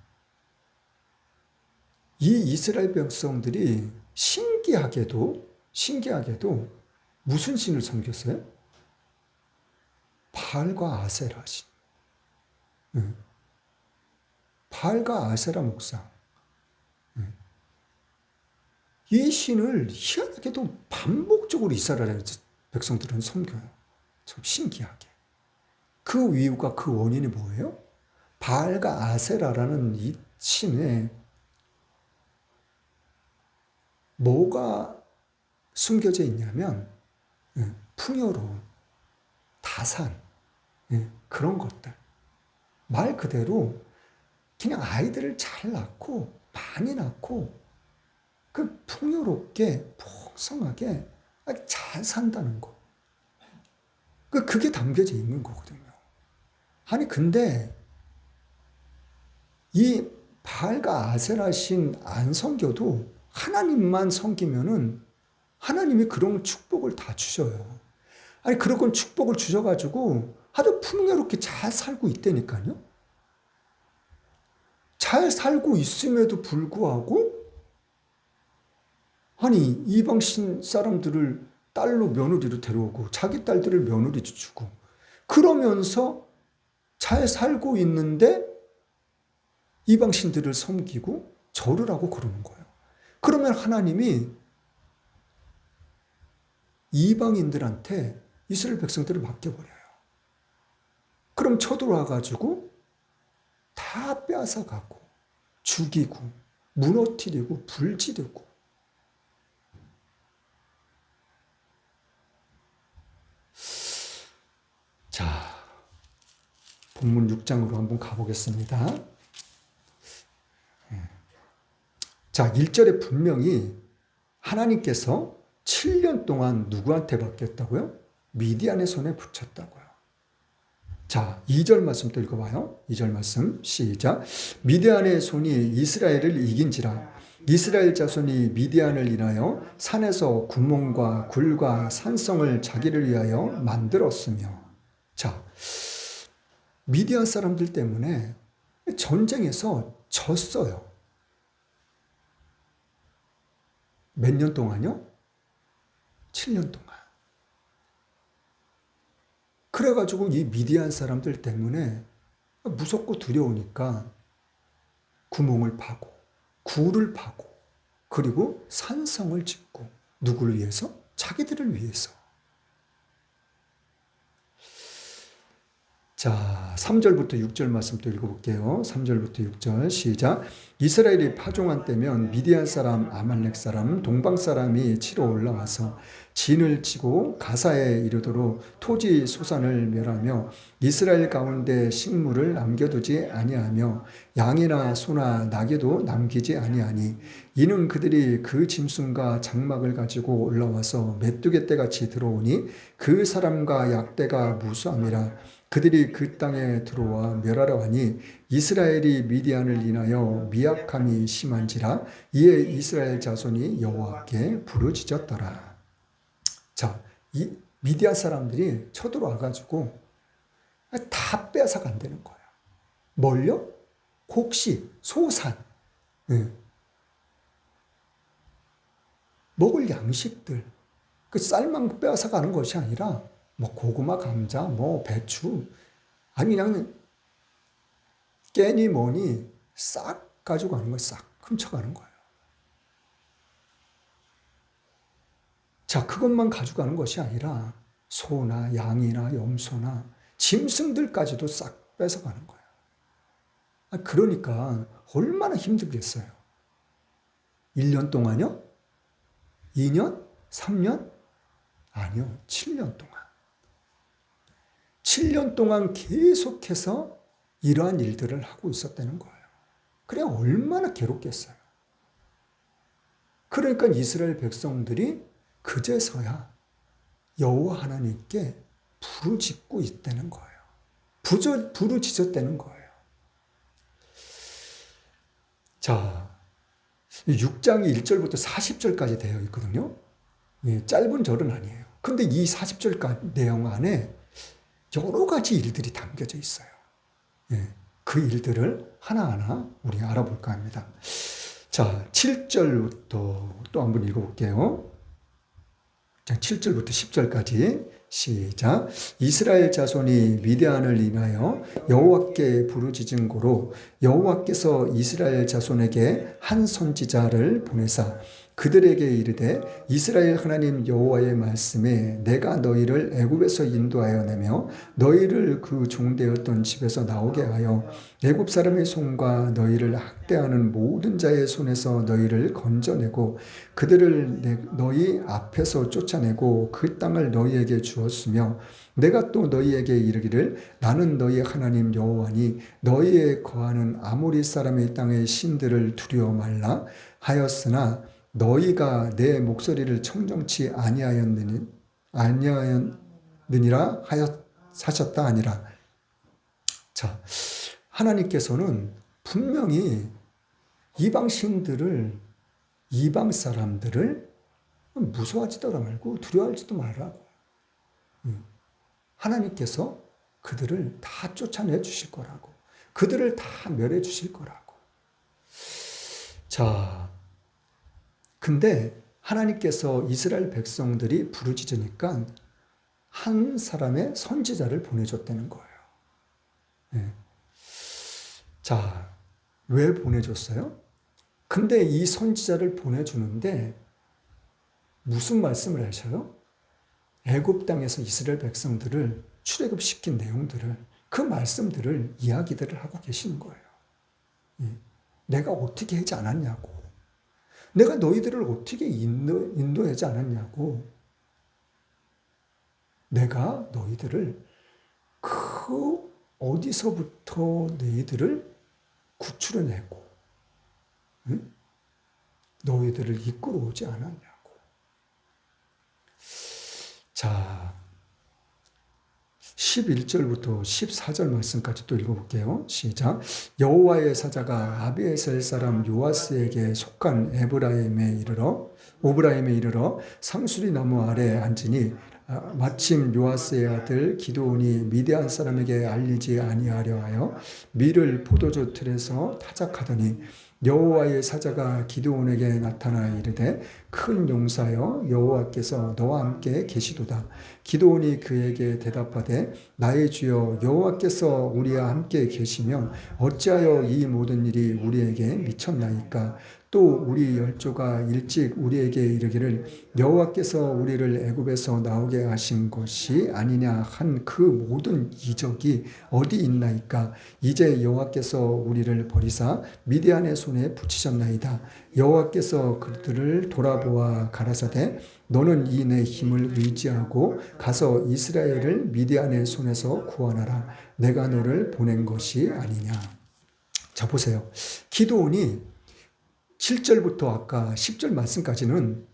이 이스라엘 백성들이 신기하게도 무슨 신을 섬겼어요? 바알과 아세라 신. 바알과 아세라 목상. 이 신을 희한하게도 반복적으로 이스라엘 백성들은 섬겨요. 참 신기하게. 그 이유가, 그 원인이 뭐예요? 바알과 아세라라는 이 신에 뭐가 숨겨져 있냐면 풍요로움, 다산, 그런 것들. 말 그대로 그냥 아이들을 잘 낳고 많이 낳고 그 풍요롭게 풍성하게 잘 산다는 거. 그게 담겨져 있는 거거든요. 아니 근데 이 바알과 아세라 신 안 섬겨도 하나님만 섬기면은 하나님이 그런 축복을 다 주셔요. 아니 그런 축복을 주셔가지고 아주 풍요롭게 잘 살고 있다니까요. 잘 살고 있음에도 불구하고 아니 이방신 사람들을 딸로 며느리로 데려오고 자기 딸들을 며느리 주고 그러면서 잘 살고 있는데 이방신들을 섬기고 절을 하고 그러는 거예요. 그러면 하나님이 이방인들한테 이스라엘 백성들을 맡겨버려요. 그럼 쳐들어와가지고 다 빼앗아가고 죽이고 무너뜨리고 불지르고. 자, 본문 6장으로 한번 가보겠습니다. 자, 1절에 분명히 하나님께서 7년 동안 누구한테 맡겼다고요? 미디안의 손에 붙였다고요. 자, 2절 말씀 또 읽어봐요. 2절 말씀 시작. 미디안의 손이 이스라엘을 이긴지라 이스라엘 자손이 미디안을 인하여 산에서 구멍과 굴과 산성을 자기를 위하여 만들었으며. 자, 미디안 사람들 때문에 전쟁에서 졌어요. 몇 년 동안요? 7년 동안. 그래가지고 이 미디안 사람들 때문에 무섭고 두려우니까 구멍을 파고 굴을 파고 그리고 산성을 짓고 누구를 위해서? 자기들을 위해서. 자, 3절부터 6절 말씀 또 읽어볼게요. 3절부터 6절 시작. 이스라엘이 파종한 때면 미디안 사람, 아말렉 사람, 동방 사람이 치러 올라와서 진을 치고 가사에 이르도록 토지 소산을 멸하며 이스라엘 가운데 식물을 남겨두지 아니하며 양이나 소나 나귀도 남기지 아니하니 이는 그들이 그 짐승과 장막을 가지고 올라와서 메뚜기 떼같이 들어오니 그 사람과 약대가 무수함이라. 그들이 그 땅에 들어와 멸하려 하니 이스라엘이 미디안을 인하여 미약함이 심한지라. 이에 이스라엘 자손이 여호와께 부르짖었더라. 자, 이 미디안 사람들이 쳐들어와 가지고 다 빼앗아간다는 거예요. 뭘요? 곡식, 소산, 먹을 양식들, 그 쌀만 빼앗아가는 것이 아니라 뭐 고구마, 감자, 뭐 배추, 아니 그냥 깨니 뭐니 싹 가지고 가는 거예요. 싹 훔쳐가는 거예요. 자, 그것만 가져가는 것이 아니라 소나 양이나 염소나 짐승들까지도 싹 뺏어가는 거예요. 그러니까 얼마나 힘들겠어요. 1년 동안요? 2년? 3년? 아니요. 7년 동안. 7년 동안 계속해서 이러한 일들을 하고 있었다는 거예요. 그래 얼마나 괴롭겠어요. 그러니까 이스라엘 백성들이 그제서야 여호와 하나님께 부르짖고 있다는 거예요. 부르짖었다는 거예요. 자, 6장이 1절부터 40절까지 되어 있거든요. 짧은 절은 아니에요. 근데 이 40절 내용 안에 여러 가지 일들이 담겨져 있어요. 그 일들을 하나하나 우리 알아볼까 합니다. 자, 7절부터 또 한번 읽어볼게요. 자, 7절부터 10절까지 시작. 이스라엘 자손이 미디안을 인하여 여호와께 부르짖은 고로 여호와께서 이스라엘 자손에게 한 선지자를 보내사 그들에게 이르되 이스라엘 하나님 여호와의 말씀에 내가 너희를 애굽에서 인도하여 내며 너희를 그 종되었던 집에서 나오게 하여 애굽 사람의 손과 너희를 학대하는 모든 자의 손에서 너희를 건져내고 그들을 너희 앞에서 쫓아내고 그 땅을 너희에게 주었으며 내가 또 너희에게 이르기를 나는 너희 하나님 여호와니 너희에 거하는 아모리 사람의 땅의 신들을 두려워 말라 하였으나 너희가 내 목소리를 청정치 아니하였느니라 하셨다 아니라. 자, 하나님께서는 분명히 이방 신들을, 이방 사람들을 무서워하지도 말고 두려워하지도 말라고. 하나님께서 그들을 다 쫓아내 주실 거라고. 그들을 다 멸해 주실 거라고. 자, 근데 하나님께서 이스라엘 백성들이 부르짖으니까 한 사람의 선지자를 보내줬다는 거예요. 자, 왜 보내줬어요? 근데 이 선지자를 보내주는데 무슨 말씀을 하셔요? 애굽 땅에서 이스라엘 백성들을 출애굽시킨 내용들을, 그 말씀들을 이야기들을 하고 계시는 거예요. 내가 어떻게 하지 않았냐고. 내가 너희들을 어떻게 인도하지 않았냐고. 내가 너희들을 그 어디서부터 너희들을 구출해내고 너희들을 이끌어 오지 않았냐고. 자, 11절부터 14절 말씀까지 또 읽어볼게요. 시작. 여호와의 사자가 아비에셀 사람 요아스에게 속한 오브라임에 이르러 상수리 나무 아래 앉으니 마침 요아스의 아들 기드온이 미디안 사람에게 알리지 아니하려 하여 밀을 포도주 틀에서 타작하더니 여호와의 사자가 기드온에게 나타나 이르되 큰 용사여 여호와께서 너와 함께 계시도다. 기드온이 그에게 대답하되 나의 주여 여호와께서 우리와 함께 계시면 어찌하여 이 모든 일이 우리에게 미쳤나이까. 또 우리 열조가 일찍 우리에게 이르기를 여호와께서 우리를 애굽에서 나오게 하신 것이 아니냐 한 그 모든 이적이 어디 있나이까. 이제 여호와께서 우리를 버리사 미디안의 손에 붙이셨나이다. 여호와께서 그들을 돌아보아 가라사대 너는 이 내 힘을 의지하고 가서 이스라엘을 미디안의 손에서 구원하라. 내가 너를 보낸 것이 아니냐. 자, 보세요. 기드온이 7절부터 아까 10절 말씀까지는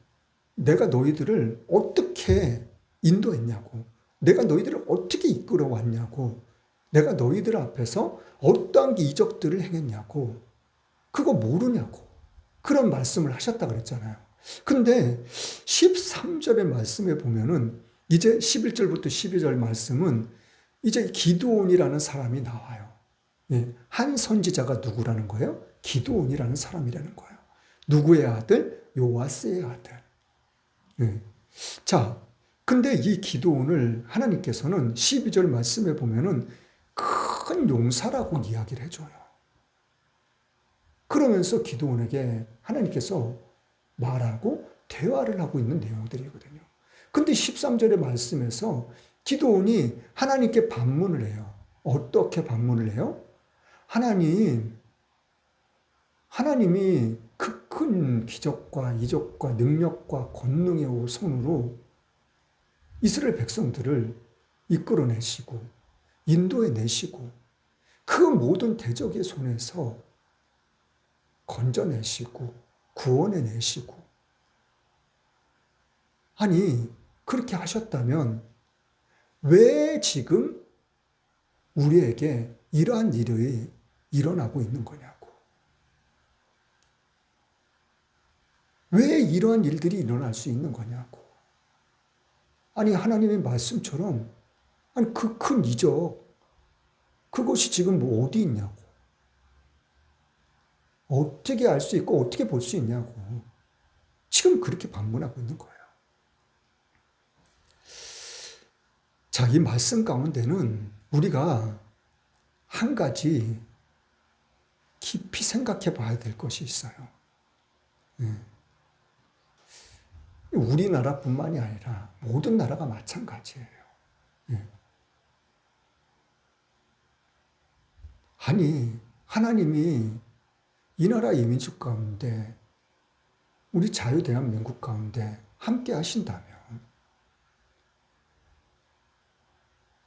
내가 너희들을 어떻게 인도했냐고, 내가 너희들을 어떻게 이끌어 왔냐고, 내가 너희들 앞에서 어떠한 이적들을 행했냐고, 그거 모르냐고 그런 말씀을 하셨다 그랬잖아요. 근데 13절의 말씀에 보면은 이제 11절부터 12절 말씀은 이제 기드온이라는 사람이 나와요. 한 선지자가 누구라는 거예요? 기드온이라는 사람이라는 거예요. 누구의 아들? 요아스의 아들. 자, 근데 이 기드온을 하나님께서는 12절 말씀에 보면은 큰 용사라고 이야기를 해줘요. 그러면서 기드온에게 하나님께서 말하고 대화를 하고 있는 내용들이거든요. 근데 13절의 말씀에서 기드온이 하나님께 반문을 해요. 어떻게 반문을 해요? 하나님이 그 큰 기적과 이적과 능력과 권능의 손으로 이스라엘 백성들을 이끌어내시고 인도해내시고 그 모든 대적의 손에서 건져내시고 구원해내시고, 아니 그렇게 하셨다면 왜 지금 우리에게 이러한 일이 일어나고 있는 거냐고. 왜 이러한 일들이 일어날 수 있는 거냐고. 아니 하나님의 말씀처럼 아니 그 큰 이적 그것이 지금 뭐 어디 있냐고. 어떻게 알 수 있고 어떻게 볼 수 있냐고. 지금 그렇게 반문하고 있는 거예요. 자, 이 말씀 가운데는 우리가 한 가지 깊이 생각해 봐야 될 것이 있어요. 우리나라뿐만이 아니라 모든 나라가 마찬가지예요. 아니, 하나님이 이 나라 이민족 가운데, 우리 자유대한민국 가운데 함께 하신다면,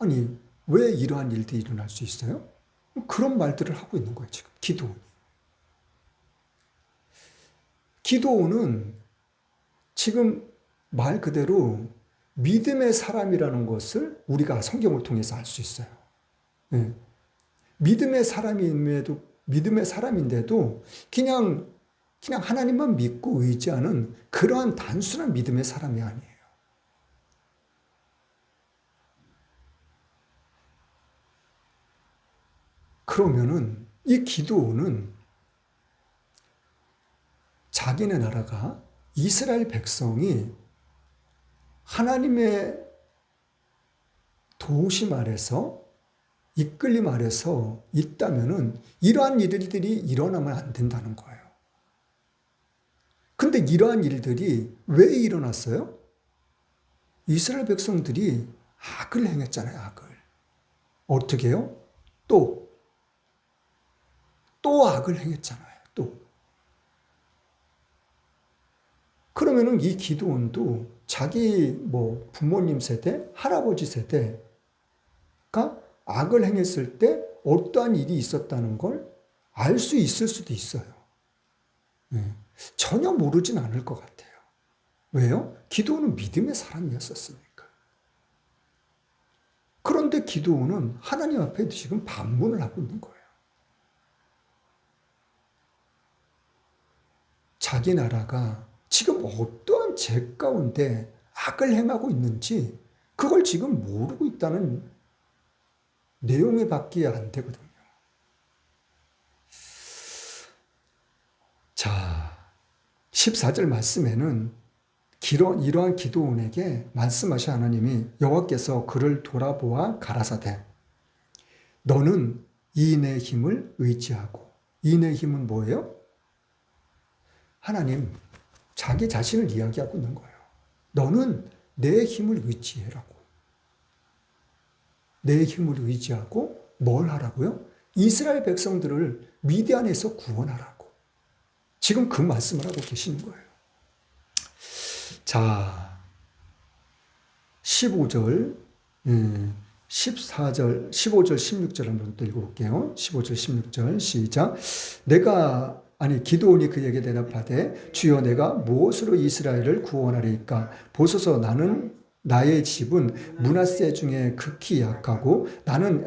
아니, 왜 이러한 일들이 일어날 수 있어요? 그런 말들을 하고 있는 거예요, 지금. 기드온은 지금 말 그대로 믿음의 사람이라는 것을 우리가 성경을 통해서 알 수 있어요. 믿음의 사람인데도 그냥 하나님만 믿고 의지하는 그러한 단순한 믿음의 사람이 아니에요. 그러면은 이 기드온은 자기네 나라가 이스라엘 백성이 하나님의 도우심 아래서 이끌림 아래서 있다면은 이러한 일들이 일어나면 안 된다는 거예요. 근데 이러한 일들이 왜 일어났어요? 이스라엘 백성들이 악을 행했잖아요, 악을. 어떻게 해요? 또 악을 행했잖아요, 또. 그러면은 이 기드온도 자기 부모님 세대, 할아버지 세대가 악을 행했을 때 어떠한 일이 있었다는 걸 알 수 있을 수도 있어요. 전혀 모르진 않을 것 같아요. 왜요? 기드온은 믿음의 사람이었었으니까. 그런데 기드온은 하나님 앞에 지금 반문을 하고 있는 거예요. 자기 나라가 지금 어떠한 죄 가운데 악을 행하고 있는지 그걸 지금 모르고 있다는 내용에 밖에 안 되거든요. 자, 14절 말씀에는 이러한 기드온에게 말씀하신 하나님이 여호와께서 그를 돌아보아 가라사대 너는 이인의 힘을 의지하고 이인의 힘은 뭐예요? 하나님 자기 자신을 이야기하고 있는 거예요. 너는 내 힘을 의지해라고. 내 힘을 의지하고 뭘 하라고요? 이스라엘 백성들을 미디안에서 구원하라고. 지금 그 말씀을 하고 계시는 거예요. 자, 15절, 14절, 15절, 16절 한번 또 읽어볼게요. 15절, 16절 시작. 기드온이 그에게 대답하되 주여 내가 무엇으로 이스라엘을 구원하리이까? 보소서 나의 집은 므낫세 중에 극히 약하고 나는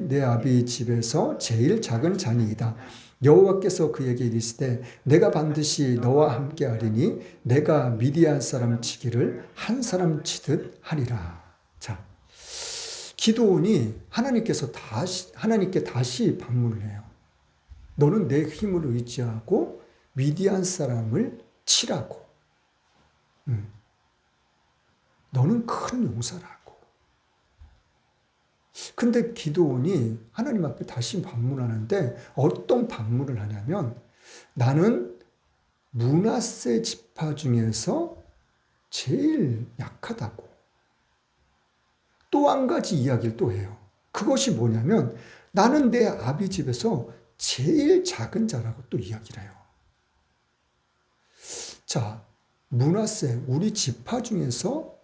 내 아비 집에서 제일 작은 자니이다. 여호와께서 그에게 이르시되 내가 반드시 너와 함께 하리니 내가 미디안 사람 치기를 한 사람 치듯 하리라. 자, 기드온이 하나님께 다시 반문을 해요. 너는 내 힘을 의지하고 미디안 사람을 치라고. 너는 큰 용사라고. 근데 기드온이 하나님 앞에 다시 반문하는데 어떤 반문을 하냐면 나는 므낫세 지파 중에서 제일 약하다고. 또 한 가지 이야기를 또 해요. 그것이 뭐냐면 나는 내 아비 집에서 제일 작은 자라고 또 이야기를 해요. 자, 므낫세 우리 지파 중에서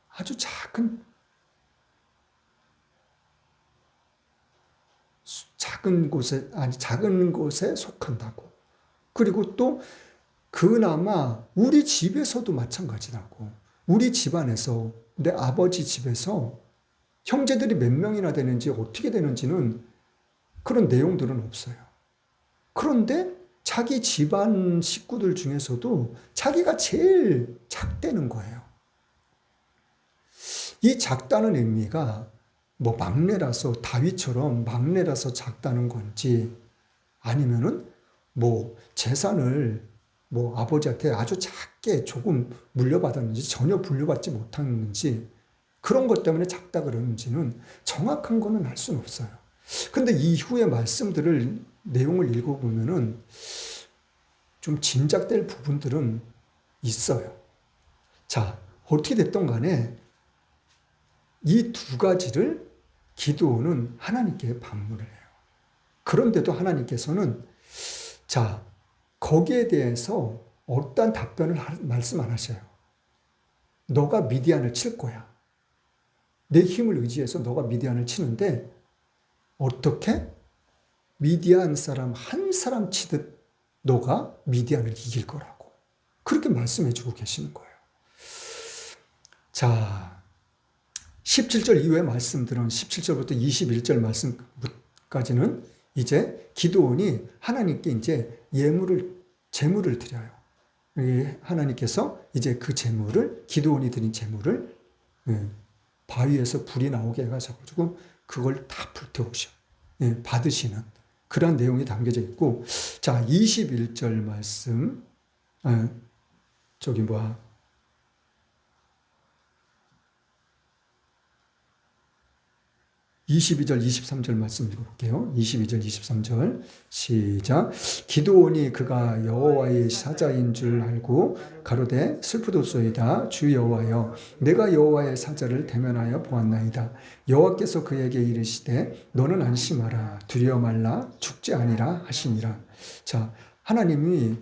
아주 작은 곳에 속한다고. 그리고 또 그나마 우리 집에서도 마찬가지라고. 우리 집안에서 내 아버지 집에서 형제들이 몇 명이나 되는지 어떻게 되는지는 그런 내용들은 없어요. 그런데 자기 집안 식구들 중에서도 자기가 제일 작다는 거예요. 이 작다는 의미가 뭐 막내라서 다윗처럼 막내라서 작다는 건지 아니면은 뭐 재산을 뭐 아버지한테 아주 작게 조금 물려받았는지 전혀 물려받지 못했는지 그런 것 때문에 작다 그러는지는 정확한 거는 알 수는 없어요. 근데 이후의 내용을 읽어보면은 좀 짐작될 부분들은 있어요. 자, 어떻게 됐든 간에 이 두 가지를 기드온은 하나님께 반문을 해요. 그런데도 하나님께서는 자, 거기에 대해서 어떠한 답변을 말씀 안 하셔요. 너가 미디안을 칠 거야. 내 힘을 의지해서 너가 미디안을 치는데 어떻게? 미디안 사람 한 사람 치듯 너가 미디안을 이길 거라고. 그렇게 말씀해 주고 계시는 거예요. 자, 17절 이후의 말씀들은 17절부터 21절 말씀까지는 이제 기드온이 하나님께 이제 제물을 드려요. 하나님께서 이제 그 기드온이 드린 제물을 바위에서 불이 나오게 해가지고 그걸 다 불태우셔. 받으시는 그런 내용이 담겨져 있고, 자, 21절 말씀, 22절, 23절 말씀 읽어볼게요. 22절, 23절 시작. 기드온이 그가 여호와의 사자인 줄 알고 가로되 슬프도소이다. 주 여호와여, 내가 여호와의 사자를 대면하여 보았나이다. 여호와께서 그에게 이르시되 너는 안심하라. 두려워 말라. 죽지 아니라 하시니라. 자, 하나님이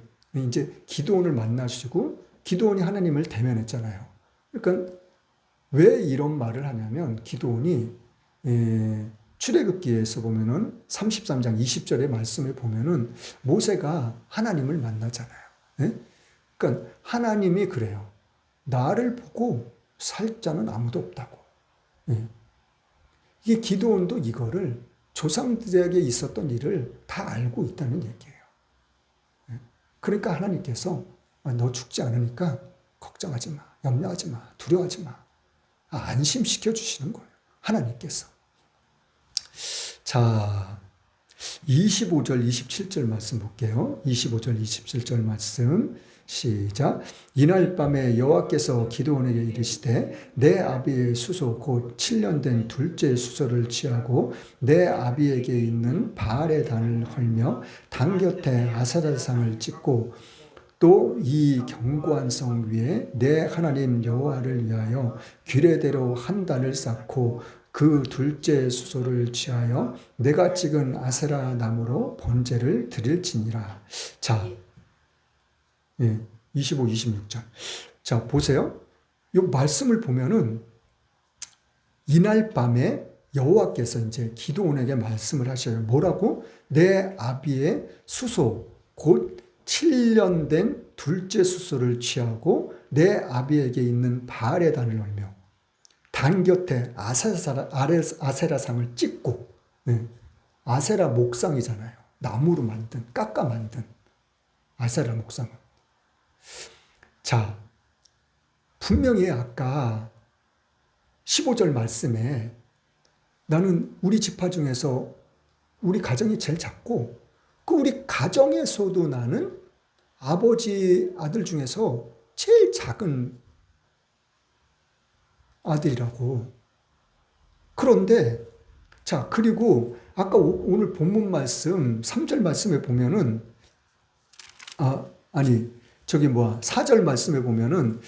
이제 기드온을 만나시고 기드온이 하나님을 대면했잖아요. 그러니까 왜 이런 말을 하냐면 기드온이 출애굽기에서 보면은 33장 20절의 말씀을 보면은 모세가 하나님을 만나잖아요. 예? 그러니까 하나님이 그래요. 나를 보고 살 자는 아무도 없다고. 예. 이게 기드온도 이거를 조상들에게 있었던 일을 다 알고 있다는 얘기예요. 예. 그러니까 하나님께서 너 죽지 않으니까 걱정하지 마, 염려하지 마, 두려워하지 마. 안심시켜 주시는 거예요. 하나님께서. 자, 25절, 27절 말씀 볼게요. 25절, 27절 말씀 시작. 이날 밤에 여호와께서 기드온에게 이르시되 내 아비의 수소 곧 7년 된 둘째 수소를 취하고 내 아비에게 있는 바알의 단을 헐며 단 곁에 아사라상을 찍고 또 이 견고한 성 위에 내 하나님 여호와를 위하여 규례대로 한 단을 쌓고 그 둘째 수소를 취하여 내가 찍은 아세라 나무로 번제를 드릴지니라. 자, 25, 26절. 자, 보세요. 이 말씀을 보면은 이날 밤에 여호와께서 이제 기드온에게 말씀을 하셔요. 뭐라고? 내 아비의 수소, 곧 7년 된 둘째 수소를 취하고 내 아비에게 있는 바알의 단을 헐며 단 곁에 아세라상을 찍고, 아세라 목상이잖아요. 나무로 만든, 깎아 만든 아세라 목상은. 자, 분명히 아까 15절 말씀에 나는 우리 지파 중에서 우리 가정이 제일 작고 그 우리 가정에서도 나는 아버지 아들 중에서 제일 작은 아들이라고. 그런데 자, 그리고 아까 오늘 본문 말씀 3절 말씀에 보면은 4절 말씀에 보면은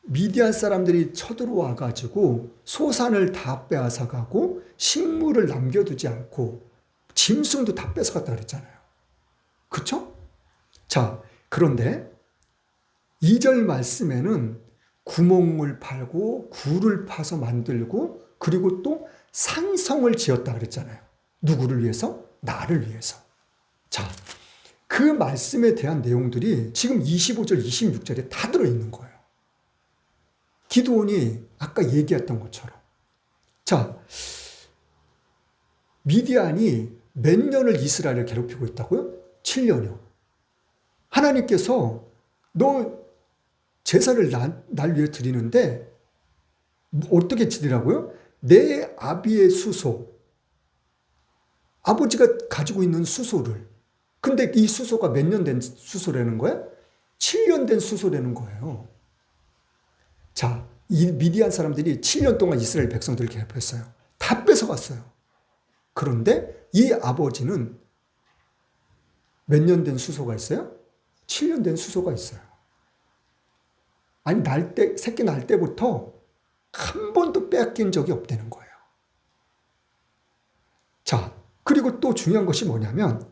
미디안 사람들이 쳐들어와 가지고 소산을 다 빼앗아 가고 식물을 남겨두지 않고 짐승도 다 뺏어갔다 그랬잖아요. 그렇죠? 자, 그런데 2절 말씀에는 구멍을 팔고 굴을 파서 만들고 그리고 또 산성을 지었다 그랬잖아요. 누구를 위해서? 나를 위해서. 자, 그 말씀에 대한 내용들이 지금 25절, 26절에 다 들어있는 거예요. 기드온이 아까 얘기했던 것처럼. 자, 미디안이 몇 년을 이스라엘을 괴롭히고 있다고요? 7년이요. 하나님께서 너 제사를 날 위해 드리는데 어떻게 드리라고요? 내 아비의 수소, 아버지가 가지고 있는 수소를. 근데 이 수소가 몇 년 된 수소라는 거야? 7년 된 수소라는 거예요. 자, 이 미디안 사람들이 7년 동안 이스라엘 백성들을 괴롭혔어요. 다 뺏어갔어요. 그런데 이 아버지는 몇 년 된 수소가 있어요? 7년 된 수소가 있어요. 아니, 새끼 날 때부터 한 번도 빼앗긴 적이 없다는 거예요. 자, 그리고 또 중요한 것이 뭐냐면,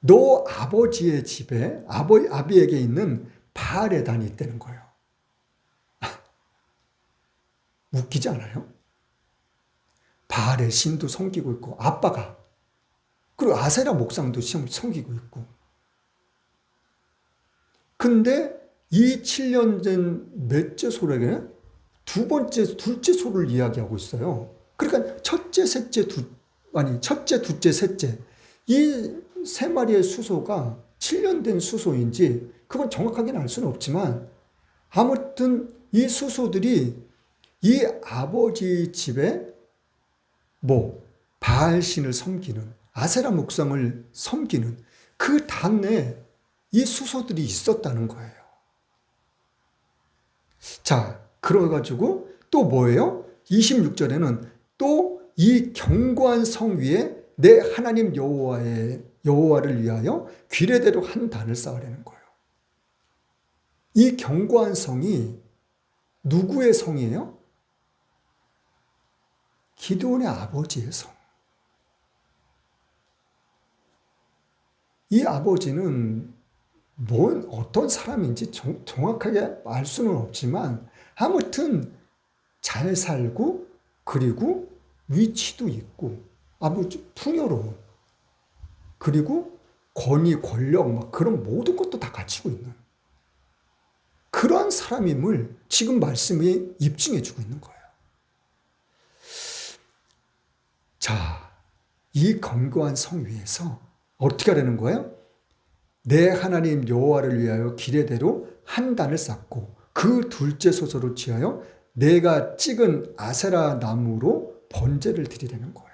너 아버지의 집에, 아비에게 있는 바알의 단이 있다는 거예요. 웃기지 않아요? 바알의 신도 섬기고 있고, 아빠가. 그리고 아세라 목상도 섬기고 있고. 근데 이 7년 전 몇째 소래에 둘째 소를 이야기하고 있어요. 그러니까 첫째, 둘째, 셋째. 이 세 마리의 수소가 7년 된 수소인지 그건 정확하게는 알 수는 없지만 아무튼 이 수소들이 이 아버지 집에 바알신을 섬기는 아세라 목상을 섬기는 그 단에 이 수소들이 있었다는 거예요. 자, 그래가지고 또 뭐예요? 26절에는 또 이 견고한 성 위에 내 하나님 여호와를 위하여 규례대로 한 단을 쌓으려는 거예요. 이 견고한 성이 누구의 성이에요? 기드온의 아버지의 성. 이 아버지는 어떤 사람인지 정확하게 알 수는 없지만 아무튼 잘 살고 그리고 위치도 있고 아주 풍요로운 그리고 권위, 권력, 막 그런 모든 것도 다 갖추고 있는 그러한 사람임을 지금 말씀이 입증해 주고 있는 거예요. 자, 이 견고한 성 위에서 어떻게 하려는 거예요? 내 하나님 여호와를 위하여 기례대로 한 단을 쌓고 그 둘째 소서로 취하여 내가 찍은 아세라 나무로 번제를 드리려는 거예요.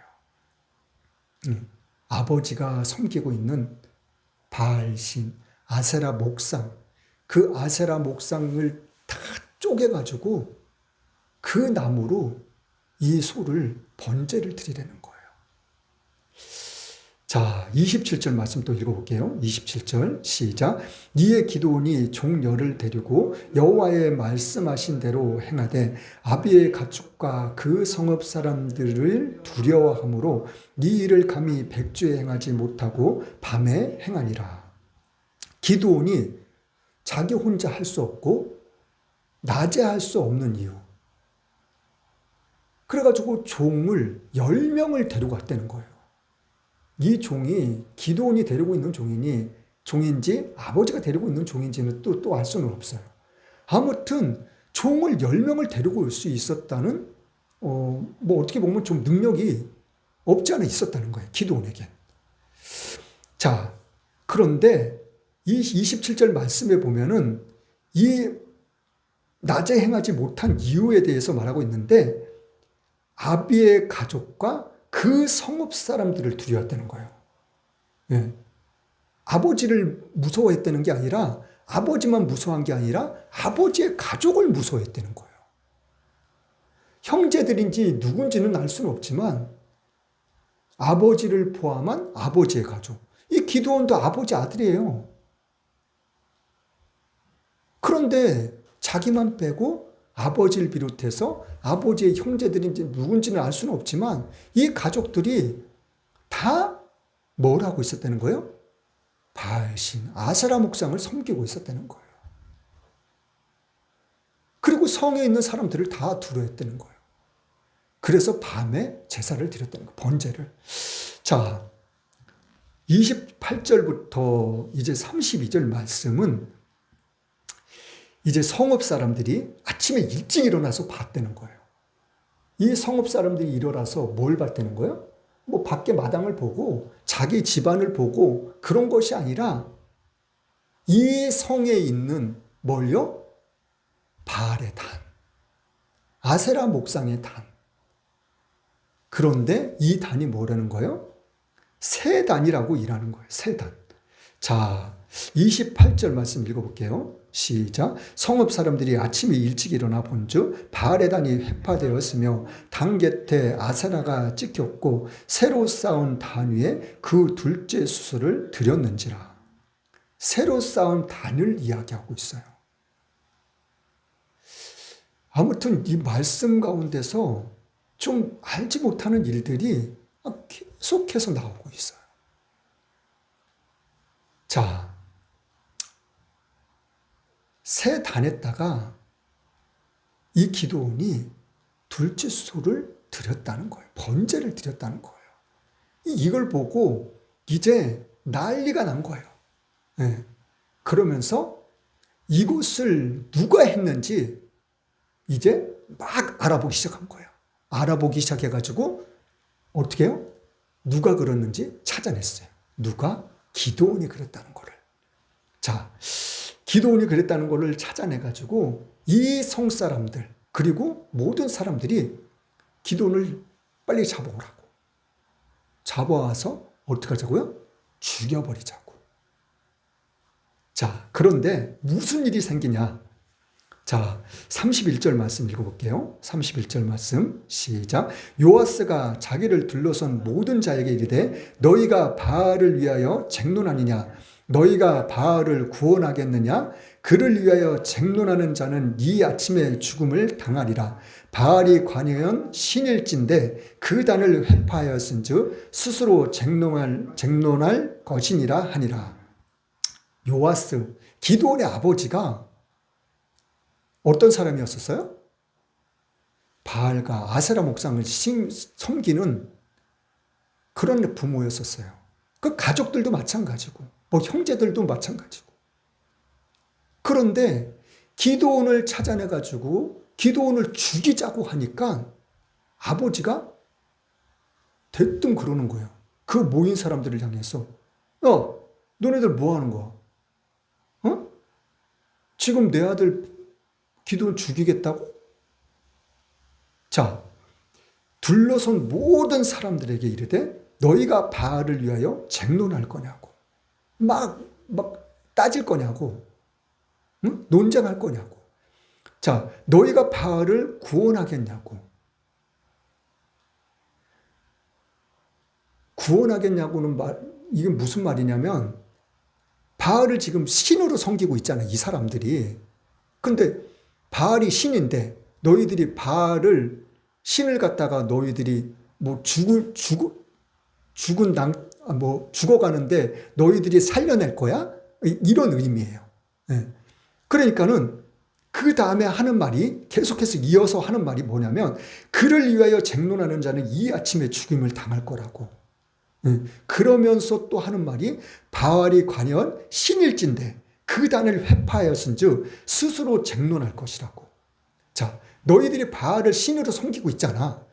아버지가 섬기고 있는 바알신, 아세라 목상, 그 아세라 목상을 다 쪼개가지고 그 나무로 이 소를 번제를 드리려는 거예요. 자, 27절 말씀 또 읽어볼게요. 27절 시작. 이에 기드온이 종 열을 데리고 여호와의 말씀하신 대로 행하되 아비의 가축과 그 성읍 사람들을 두려워하므로 이 일을 감히 백주에 행하지 못하고 밤에 행하니라. 기드온이 자기 혼자 할 수 없고 낮에 할 수 없는 이유. 그래가지고 종을 10명을 데리고 갔다는 거예요. 이 종이 기드온이 데리고 있는 종인지 아버지가 데리고 있는 종인지는 또 알 수는 없어요. 아무튼 종을 10명을 데리고 올 수 있었다는 뭐 어떻게 보면 좀 능력이 없지 않아 있었다는 거예요. 기드온에게. 자, 그런데 이 27절 말씀에 보면은 이 낮에 행하지 못한 이유에 대해서 말하고 있는데 아비의 가족과 그 성읍 사람들을 두려워했다는 거예요. 예. 아버지를 무서워했다는 게 아니라 아버지만 무서워한 게 아니라 아버지의 가족을 무서워했다는 거예요. 형제들인지 누군지는 알 수는 없지만 아버지를 포함한 아버지의 가족. 이 기드온도 아버지 아들이에요. 그런데 자기만 빼고 아버지를 비롯해서 아버지의 형제들인지 누군지는 알 수는 없지만 이 가족들이 다 뭘 하고 있었다는 거예요? 바알신, 아세라 목상을 섬기고 있었다는 거예요. 그리고 성에 있는 사람들을 다 두려워했다는 거예요. 그래서 밤에 제사를 드렸다는 거예요. 번제를. 자, 28절부터 이제 32절 말씀은 이제 성읍 사람들이 아침에 일찍 일어나서 봤다는 거예요. 이 성읍 사람들이 일어나서 뭘 봤다는 거예요? 뭐 밖에 마당을 보고 자기 집안을 보고 그런 것이 아니라 이 성에 있는 뭘요? 바알의 단, 아세라 목상의 단. 그런데 이 단이 뭐라는 거예요? 세 단이라고 일하는 거예요. 세 단. 자, 28절 말씀 읽어볼게요. 시작. 성읍 사람들이 아침에 일찍 일어나 본즉 바알의 단이 회파되었으며 단 곁에 아세라가 찍혔고 새로 쌓은 단 위에 그 둘째 수소를 드렸는지라. 새로 쌓은 단을 이야기하고 있어요. 아무튼 이 말씀 가운데서 좀 알지 못하는 일들이 계속해서 나오고 있어요. 자, 새 단에다가 이 기드온이 둘째 수소를 드렸다는 거예요. 번제를 드렸다는 거예요. 이걸 보고 이제 난리가 난 거예요. 네. 그러면서 이곳을 누가 했는지 이제 막 알아보기 시작한 거예요. 알아보기 시작해가지고 어떻게 해요? 누가 그랬는지 찾아냈어요. 누가? 기드온이 그랬다는 거를. 자, 기드온이 그랬다는 거를 찾아내가지고 이 성사람들 그리고 모든 사람들이 기드온을 빨리 잡아오라고. 잡아와서 어떻게 하자고요? 죽여버리자고. 자, 그런데 무슨 일이 생기냐? 자, 31절 말씀 읽어볼게요. 31절 말씀 시작. 요아스가 자기를 둘러선 모든 자에게 이르되 너희가 바알을 위하여 쟁론하느냐? 너희가 바알을 구원하겠느냐? 그를 위하여 쟁론하는 자는 이 아침에 죽음을 당하리라. 바알이 관여한 신일진데 그 단을 회파하였은즉 스스로 쟁론할 것이니라 하니라. 요아스, 기드온의 아버지가 어떤 사람이었었어요? 바알과 아세라 목상을 섬기는 그런 부모였었어요. 그 가족들도 마찬가지고, 뭐 형제들도 마찬가지고. 그런데 기드온을 찾아내가지고 기드온을 죽이자고 하니까 아버지가 대뜸 그러는 거예요. 그 모인 사람들을 향해서, 야, 너네들 뭐 하는 거야? 어? 지금 내 아들 기드온 죽이겠다고? 자, 둘러선 모든 사람들에게 이르되 너희가 바알을 위하여 쟁론할 거냐고, 막 따질 거냐고, 응? 논쟁할 거냐고. 자, 너희가 바알을 구원하겠냐고. 구원하겠냐고는 이게 무슨 말이냐면, 바알을 지금 신으로 섬기고 있잖아요, 이 사람들이. 근데 바알이 신인데 너희들이 바알을 신을 갖다가 너희들이 뭐 죽어가는데 너희들이 살려낼 거야? 이런 의미예요. 네. 그러니까는 그 다음에 하는 말이, 계속해서 이어서 하는 말이 뭐냐면, 그를 위하여 쟁론하는 자는 이 아침에 죽임을 당할 거라고. 그러면서 또 하는 말이, 바알이 과연 신일진데 그 단을 회파하였은즉 스스로 쟁론할 것이라고. 자, 너희들이 바알을 신으로 섬기고 있잖아.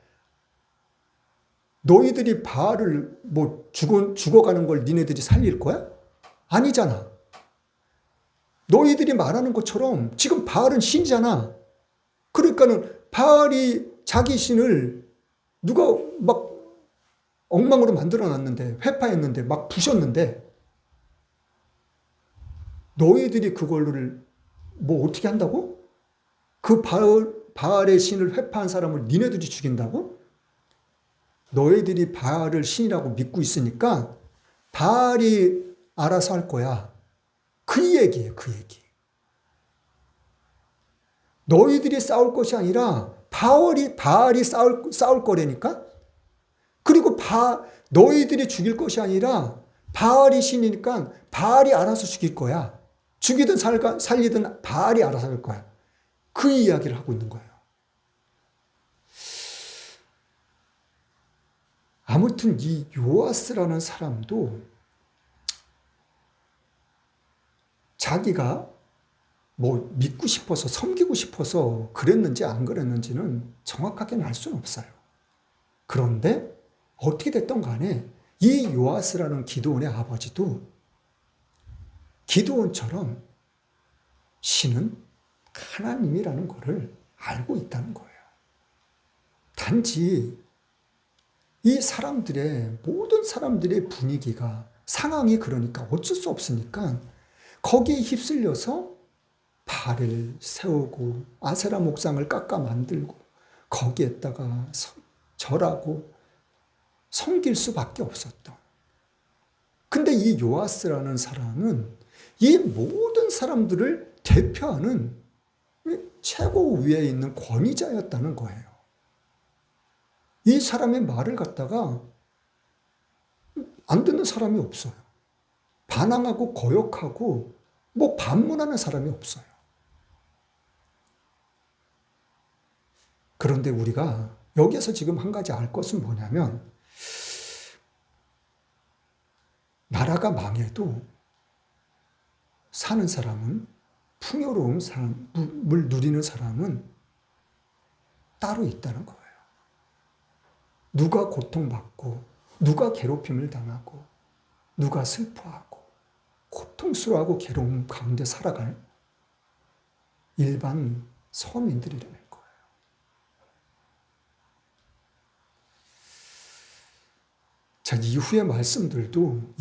너희들이 바알을 뭐 죽어가는 걸 니네들이 살릴 거야? 아니잖아. 너희들이 말하는 것처럼 지금 바알은 신이잖아. 그러니까는 바알이 자기 신을 누가 막 엉망으로 만들어놨는데, 회파했는데, 막 부셨는데, 너희들이 그걸를 뭐 어떻게 한다고? 그 바알의 신을 회파한 사람을 니네들이 죽인다고? 너희들이 바알을 신이라고 믿고 있으니까 바알이 알아서 할 거야. 그 얘기예요, 그 얘기. 너희들이 싸울 것이 아니라 바알이 싸울 거라니까? 그리고 너희들이 죽일 것이 아니라 바알이 신이니까 바알이 알아서 죽일 거야. 죽이든 살리든 바알이 알아서 할 거야. 그 이야기를 하고 있는 거예요. 아무튼 이 요아스라는 사람도 자기가 뭐 믿고 싶어서, 섬기고 싶어서 그랬는지 안 그랬는지는 정확하게는 알 수는 없어요. 그런데 어떻게 됐든 간에 이 요아스라는 기드온의 아버지도 기드온처럼 신은 하나님이라는 것을 알고 있다는 거예요. 단지 이 모든 사람들의 분위기가, 상황이 그러니까 어쩔 수 없으니까 거기에 휩쓸려서 바알을 세우고 아세라 목상을 깎아 만들고 거기에다가 절하고 섬길 수밖에 없었던. 근데 이 요아스라는 사람은 이 모든 사람들을 대표하는 최고 위에 있는 권위자였다는 거예요. 이 사람의 말을 갖다가 안 듣는 사람이 없어요. 반항하고 거역하고 뭐 반문하는 사람이 없어요. 그런데 우리가 여기에서 지금 한 가지 알 것은 뭐냐면, 나라가 망해도 사는 사람은, 풍요로운 삶을 누리는 사람은 따로 있다는 거예요. 누가 고통받고, 누가 괴롭힘을 당하고, 누가 슬퍼하고, 고통스러워하고 괴로움 가운데 살아갈 일반 서민들이라는 거예요. 자, 이후의 말씀들도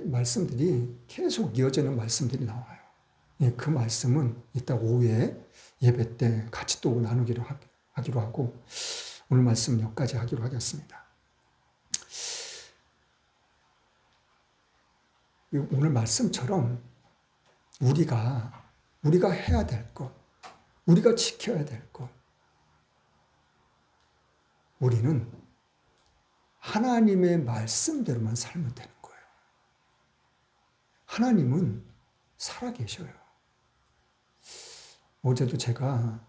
말씀들이 계속 이어지는 말씀들이 나와요. 예, 그 말씀은 이따 오후에 예배 때 같이 또 나누기로 하기로 하고, 오늘 말씀 여기까지 하기로 하겠습니다. 오늘 말씀처럼 우리가 해야 될 것, 우리가 지켜야 될 것, 우리는 하나님의 말씀대로만 살면 되는 거예요. 하나님은 살아계셔요. 어제도 제가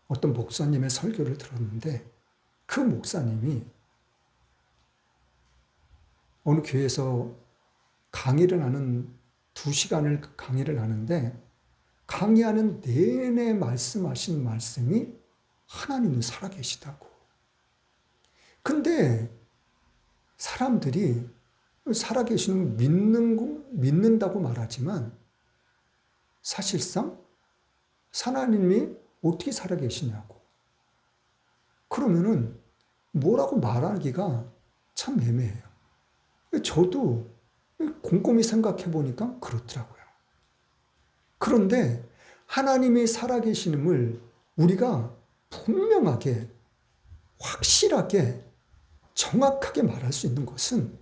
어떤 목사님의 설교를 들었는데, 그 목사님이 어느 교회에서 강의를 하는 2시간을 강의를 하는데 강의하는 내내 말씀하신 말씀이 하나님은 살아계시다고. 근데 사람들이 살아계시는 믿는다고 말하지만 사실상 하나님이 어떻게 살아계시냐고. 그러면은 뭐라고 말하기가 참 애매해요. 저도 곰곰이 생각해 보니까 그렇더라고요. 그런데 하나님이 살아계시음을 우리가 분명하게, 확실하게, 정확하게 말할 수 있는 것은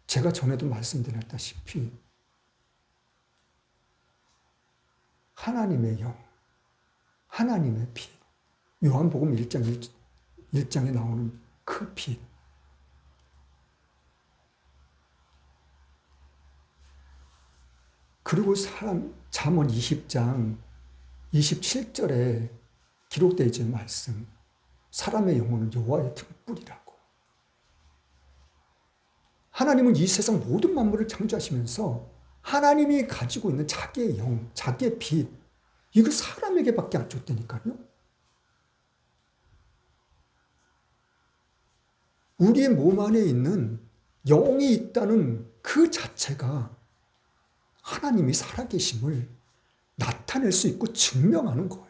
제가 전에도 말씀드렸다시피 하나님의 영, 하나님의 피, 요한복음 1장에 나오는 그 피, 그리고 잠언 20장 27절에 기록되어 있는 말씀, 사람의 영혼은 여호와의 등불이라고. 하나님은 이 세상 모든 만물을 창조하시면서 하나님이 가지고 있는 자기의 영, 자기의 빛, 이거 사람에게밖에 안 줬다니까요. 우리의 몸 안에 있는 영이 있다는 그 자체가 하나님이 살아계심을 나타낼 수 있고 증명하는 거예요.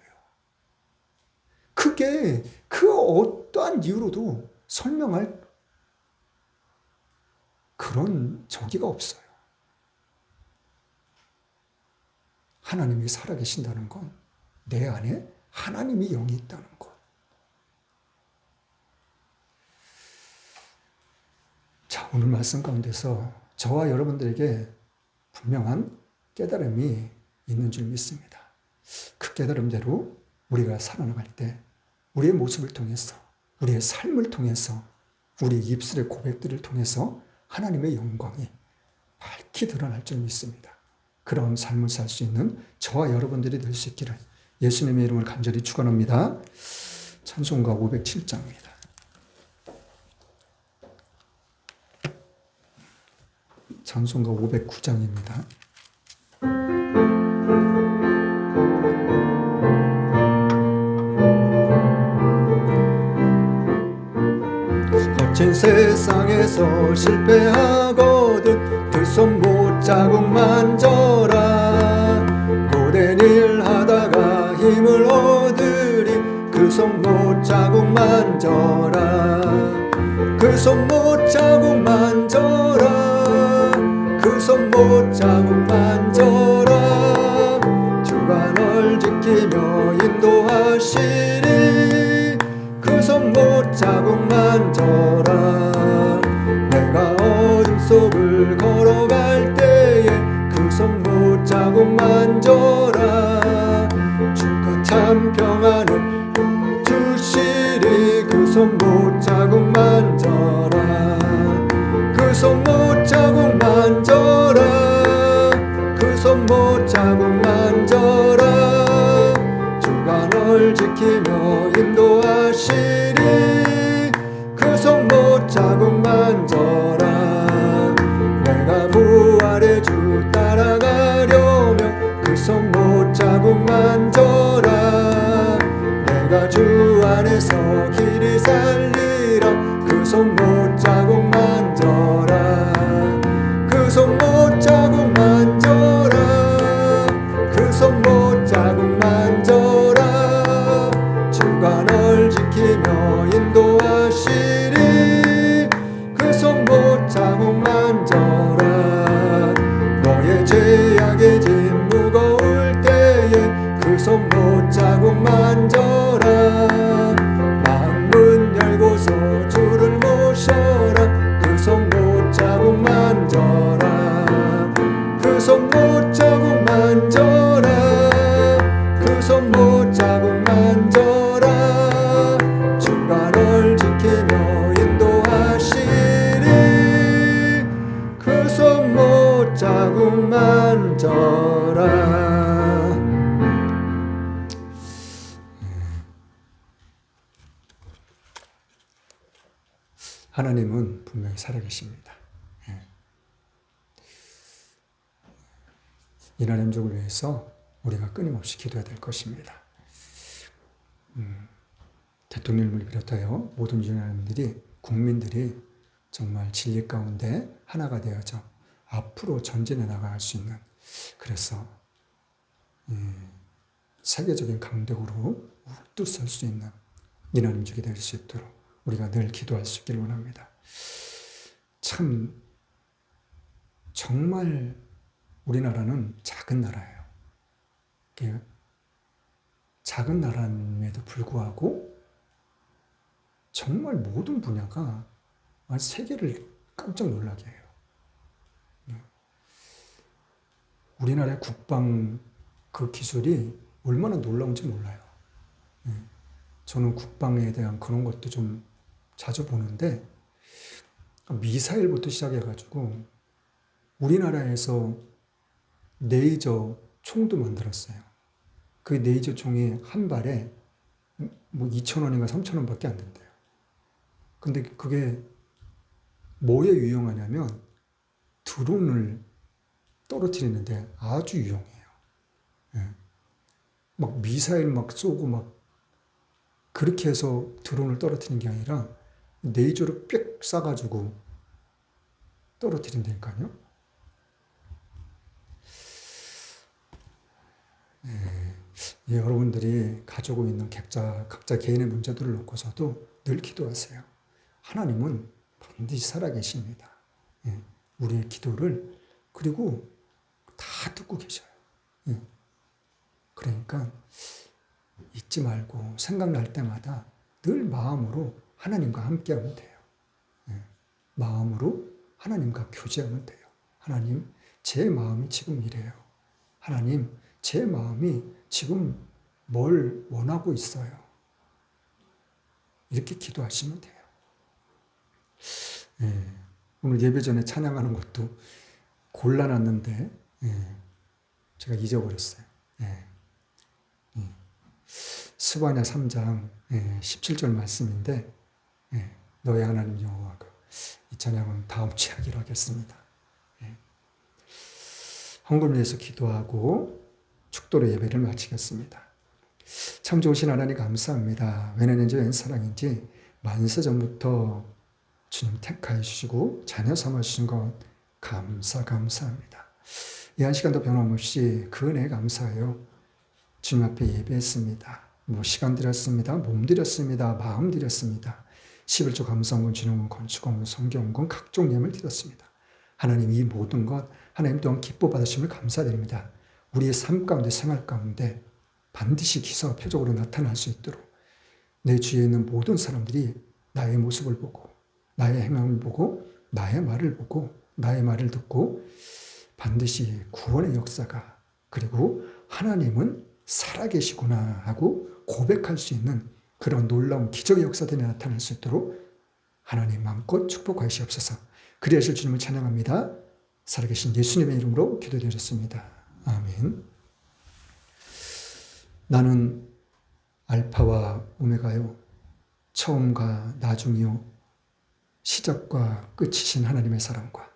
그게 그 어떠한 이유로도 설명할 그런 저기가 없어요. 하나님이 살아계신다는 건 내 안에 하나님의 영이 있다는 것. 자, 오늘 말씀 가운데서 저와 여러분들에게 분명한 깨달음이 있는 줄 믿습니다. 그 깨달음대로 우리가 살아나갈 때 우리의 모습을 통해서, 우리의 삶을 통해서, 우리의 입술의 고백들을 통해서 하나님의 영광이 밝히 드러날 줄 믿습니다. 그런 삶을 살 수 있는 저와 여러분들이 될 수 있기를 예수님의 이름을 간절히 축원합니다. 찬송가 507장입니다. 찬송가 509장입니다. 거친 세상에서 실패하거든 그 손 못자국만 져라. 고된 일 하다가 힘을 얻으리 그 손 못자국만 져라. 그 손 못자국만 져라. 그 손 못자국만 져라. 주가 널 지키며 인도하시리 그 손 못자국만 져라. 내가 어둠 속을 걸어갈 때에 그 손 못자국만 져라. 주가 참 평안을 주시리 그 손 못자국만 져라. 그 손 못자국만 져라. 그 손 못자국만 져라. 주가 널 지키며 인도하시리 그 손 못자국만 져라. 내가 부활의 주 따라가려면 그 손 못자국만 져라. 내가 주 안에서 길이 살리라 그 손 못자국만 져라. 그 손 못자국만 져라. 그 손 못자국만 져라. 주가 널 지키며 인도하시리 그 손 못자국만 져라. 너의 죄악의 짐 무거울 때에 그 손 못자국만 져라. 마음문 열고서 주를 모셔라 그 손 못자국만 져라. 그 손 못자국만 져라. 그 손 못자국만 져라. 주가 널 지키며 인도하시리 그 손 못자국만 져라. 하나님은 분명히 살아계십니다. 예. 이 나라 민족을 위해서 우리가 끊임없이 기도해야 될 것입니다. 대통령을 비롯하여 모든 유엔들이 국민들이 정말 진리 가운데 하나가 되어져 앞으로 전진해 나갈 수 있는, 그래서 세계적인 강대국으로 우뚝 설 수 있는 이나 민족이 될 수 있도록 우리가 늘 기도할 수 있기를 원합니다. 참 정말 우리나라는 작은 나라예요. 작은 나라임에도 불구하고 정말 모든 분야가 세계를 깜짝 놀라게 해요. 우리나라의 국방 그 기술이 얼마나 놀라운지 몰라요. 저는 국방에 대한 그런 것도 좀 자주 보는데, 미사일부터 시작해가지고 우리나라에서 레이저 총도 만들었어요. 그 레이저 총이 한 발에 뭐 2,000원인가 3,000원밖에 안 된대요. 근데 그게 뭐에 유용하냐면 드론을 떨어뜨리는데 아주 유용해요. 막 미사일 막 쏘고 막 그렇게 해서 드론을 떨어뜨리는 게 아니라 레이저로 빽 쏴가지고 떨어뜨린다니까요. 여러분들이 가지고 있는 각자 개인의 문제들을 놓고서도 늘 기도하세요. 하나님은 반드시 살아계십니다. 우리의 기도를 그리고 다 듣고 계셔요. 그러니까 잊지 말고 생각날 때마다 늘 마음으로 하나님과 함께하면 돼요. 마음으로 하나님과 교제하면 돼요. 하나님, 제 마음이 지금 이래요. 하나님, 제 마음이 지금 뭘 원하고 있어요. 이렇게 기도하시면 돼요. 오늘 예배 전에 찬양하는 것도 골라놨는데 제가 잊어버렸어요. 스바냐 3장 17절 말씀인데, 너의 하나님 여호와가, 이 찬양은 다음 주에 하기로 하겠습니다. 헌금을 위해서 기도하고 축도로 예배를 마치겠습니다. 참 좋으신 하나님 감사합니다. 웬은인지 웬 사랑인지 만세 전부터 주님 택하여 주시고 자녀 삼아 주신 것 감사합니다. 이 한 시간도 변함없이 그 은혜에 감사하여 주님 앞에 예배했습니다. 시간 드렸습니다. 몸 드렸습니다. 마음 드렸습니다. 11조 감사원금, 진흥원, 건축원금, 성경원금, 각종 예물 드렸습니다. 하나님, 이 모든 것 하나님 또한 기뻐 받으심을 감사드립니다. 우리의 삶 가운데, 생활 가운데 반드시 기사와 표적으로 나타날 수 있도록 내 주위에 있는 모든 사람들이 나의 모습을 보고, 나의 행함을 보고, 나의 말을 보고, 나의 말을 듣고 반드시 구원의 역사가, 그리고 하나님은 살아계시구나 하고 고백할 수 있는 그런 놀라운 기적의 역사들이 나타날 수 있도록 하나님 마음껏 축복하시옵소서. 그리하실 주님을 찬양합니다. 살아계신 예수님의 이름으로 기도드렸습니다. 아멘. 나는 알파와 오메가요, 처음과 나중이요, 시작과 끝이신 하나님의 사랑과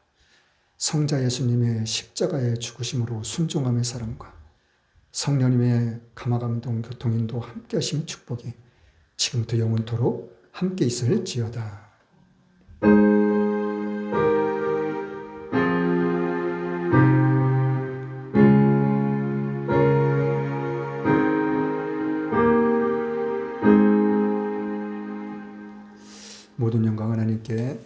성자 예수님의 십자가의 죽으심으로 순종함의 사랑과 성령님의 감화감동 교통인도 함께 하심의 축복이 지금부터 영원토록 함께 있을지어다. 모든 영광은 하나님께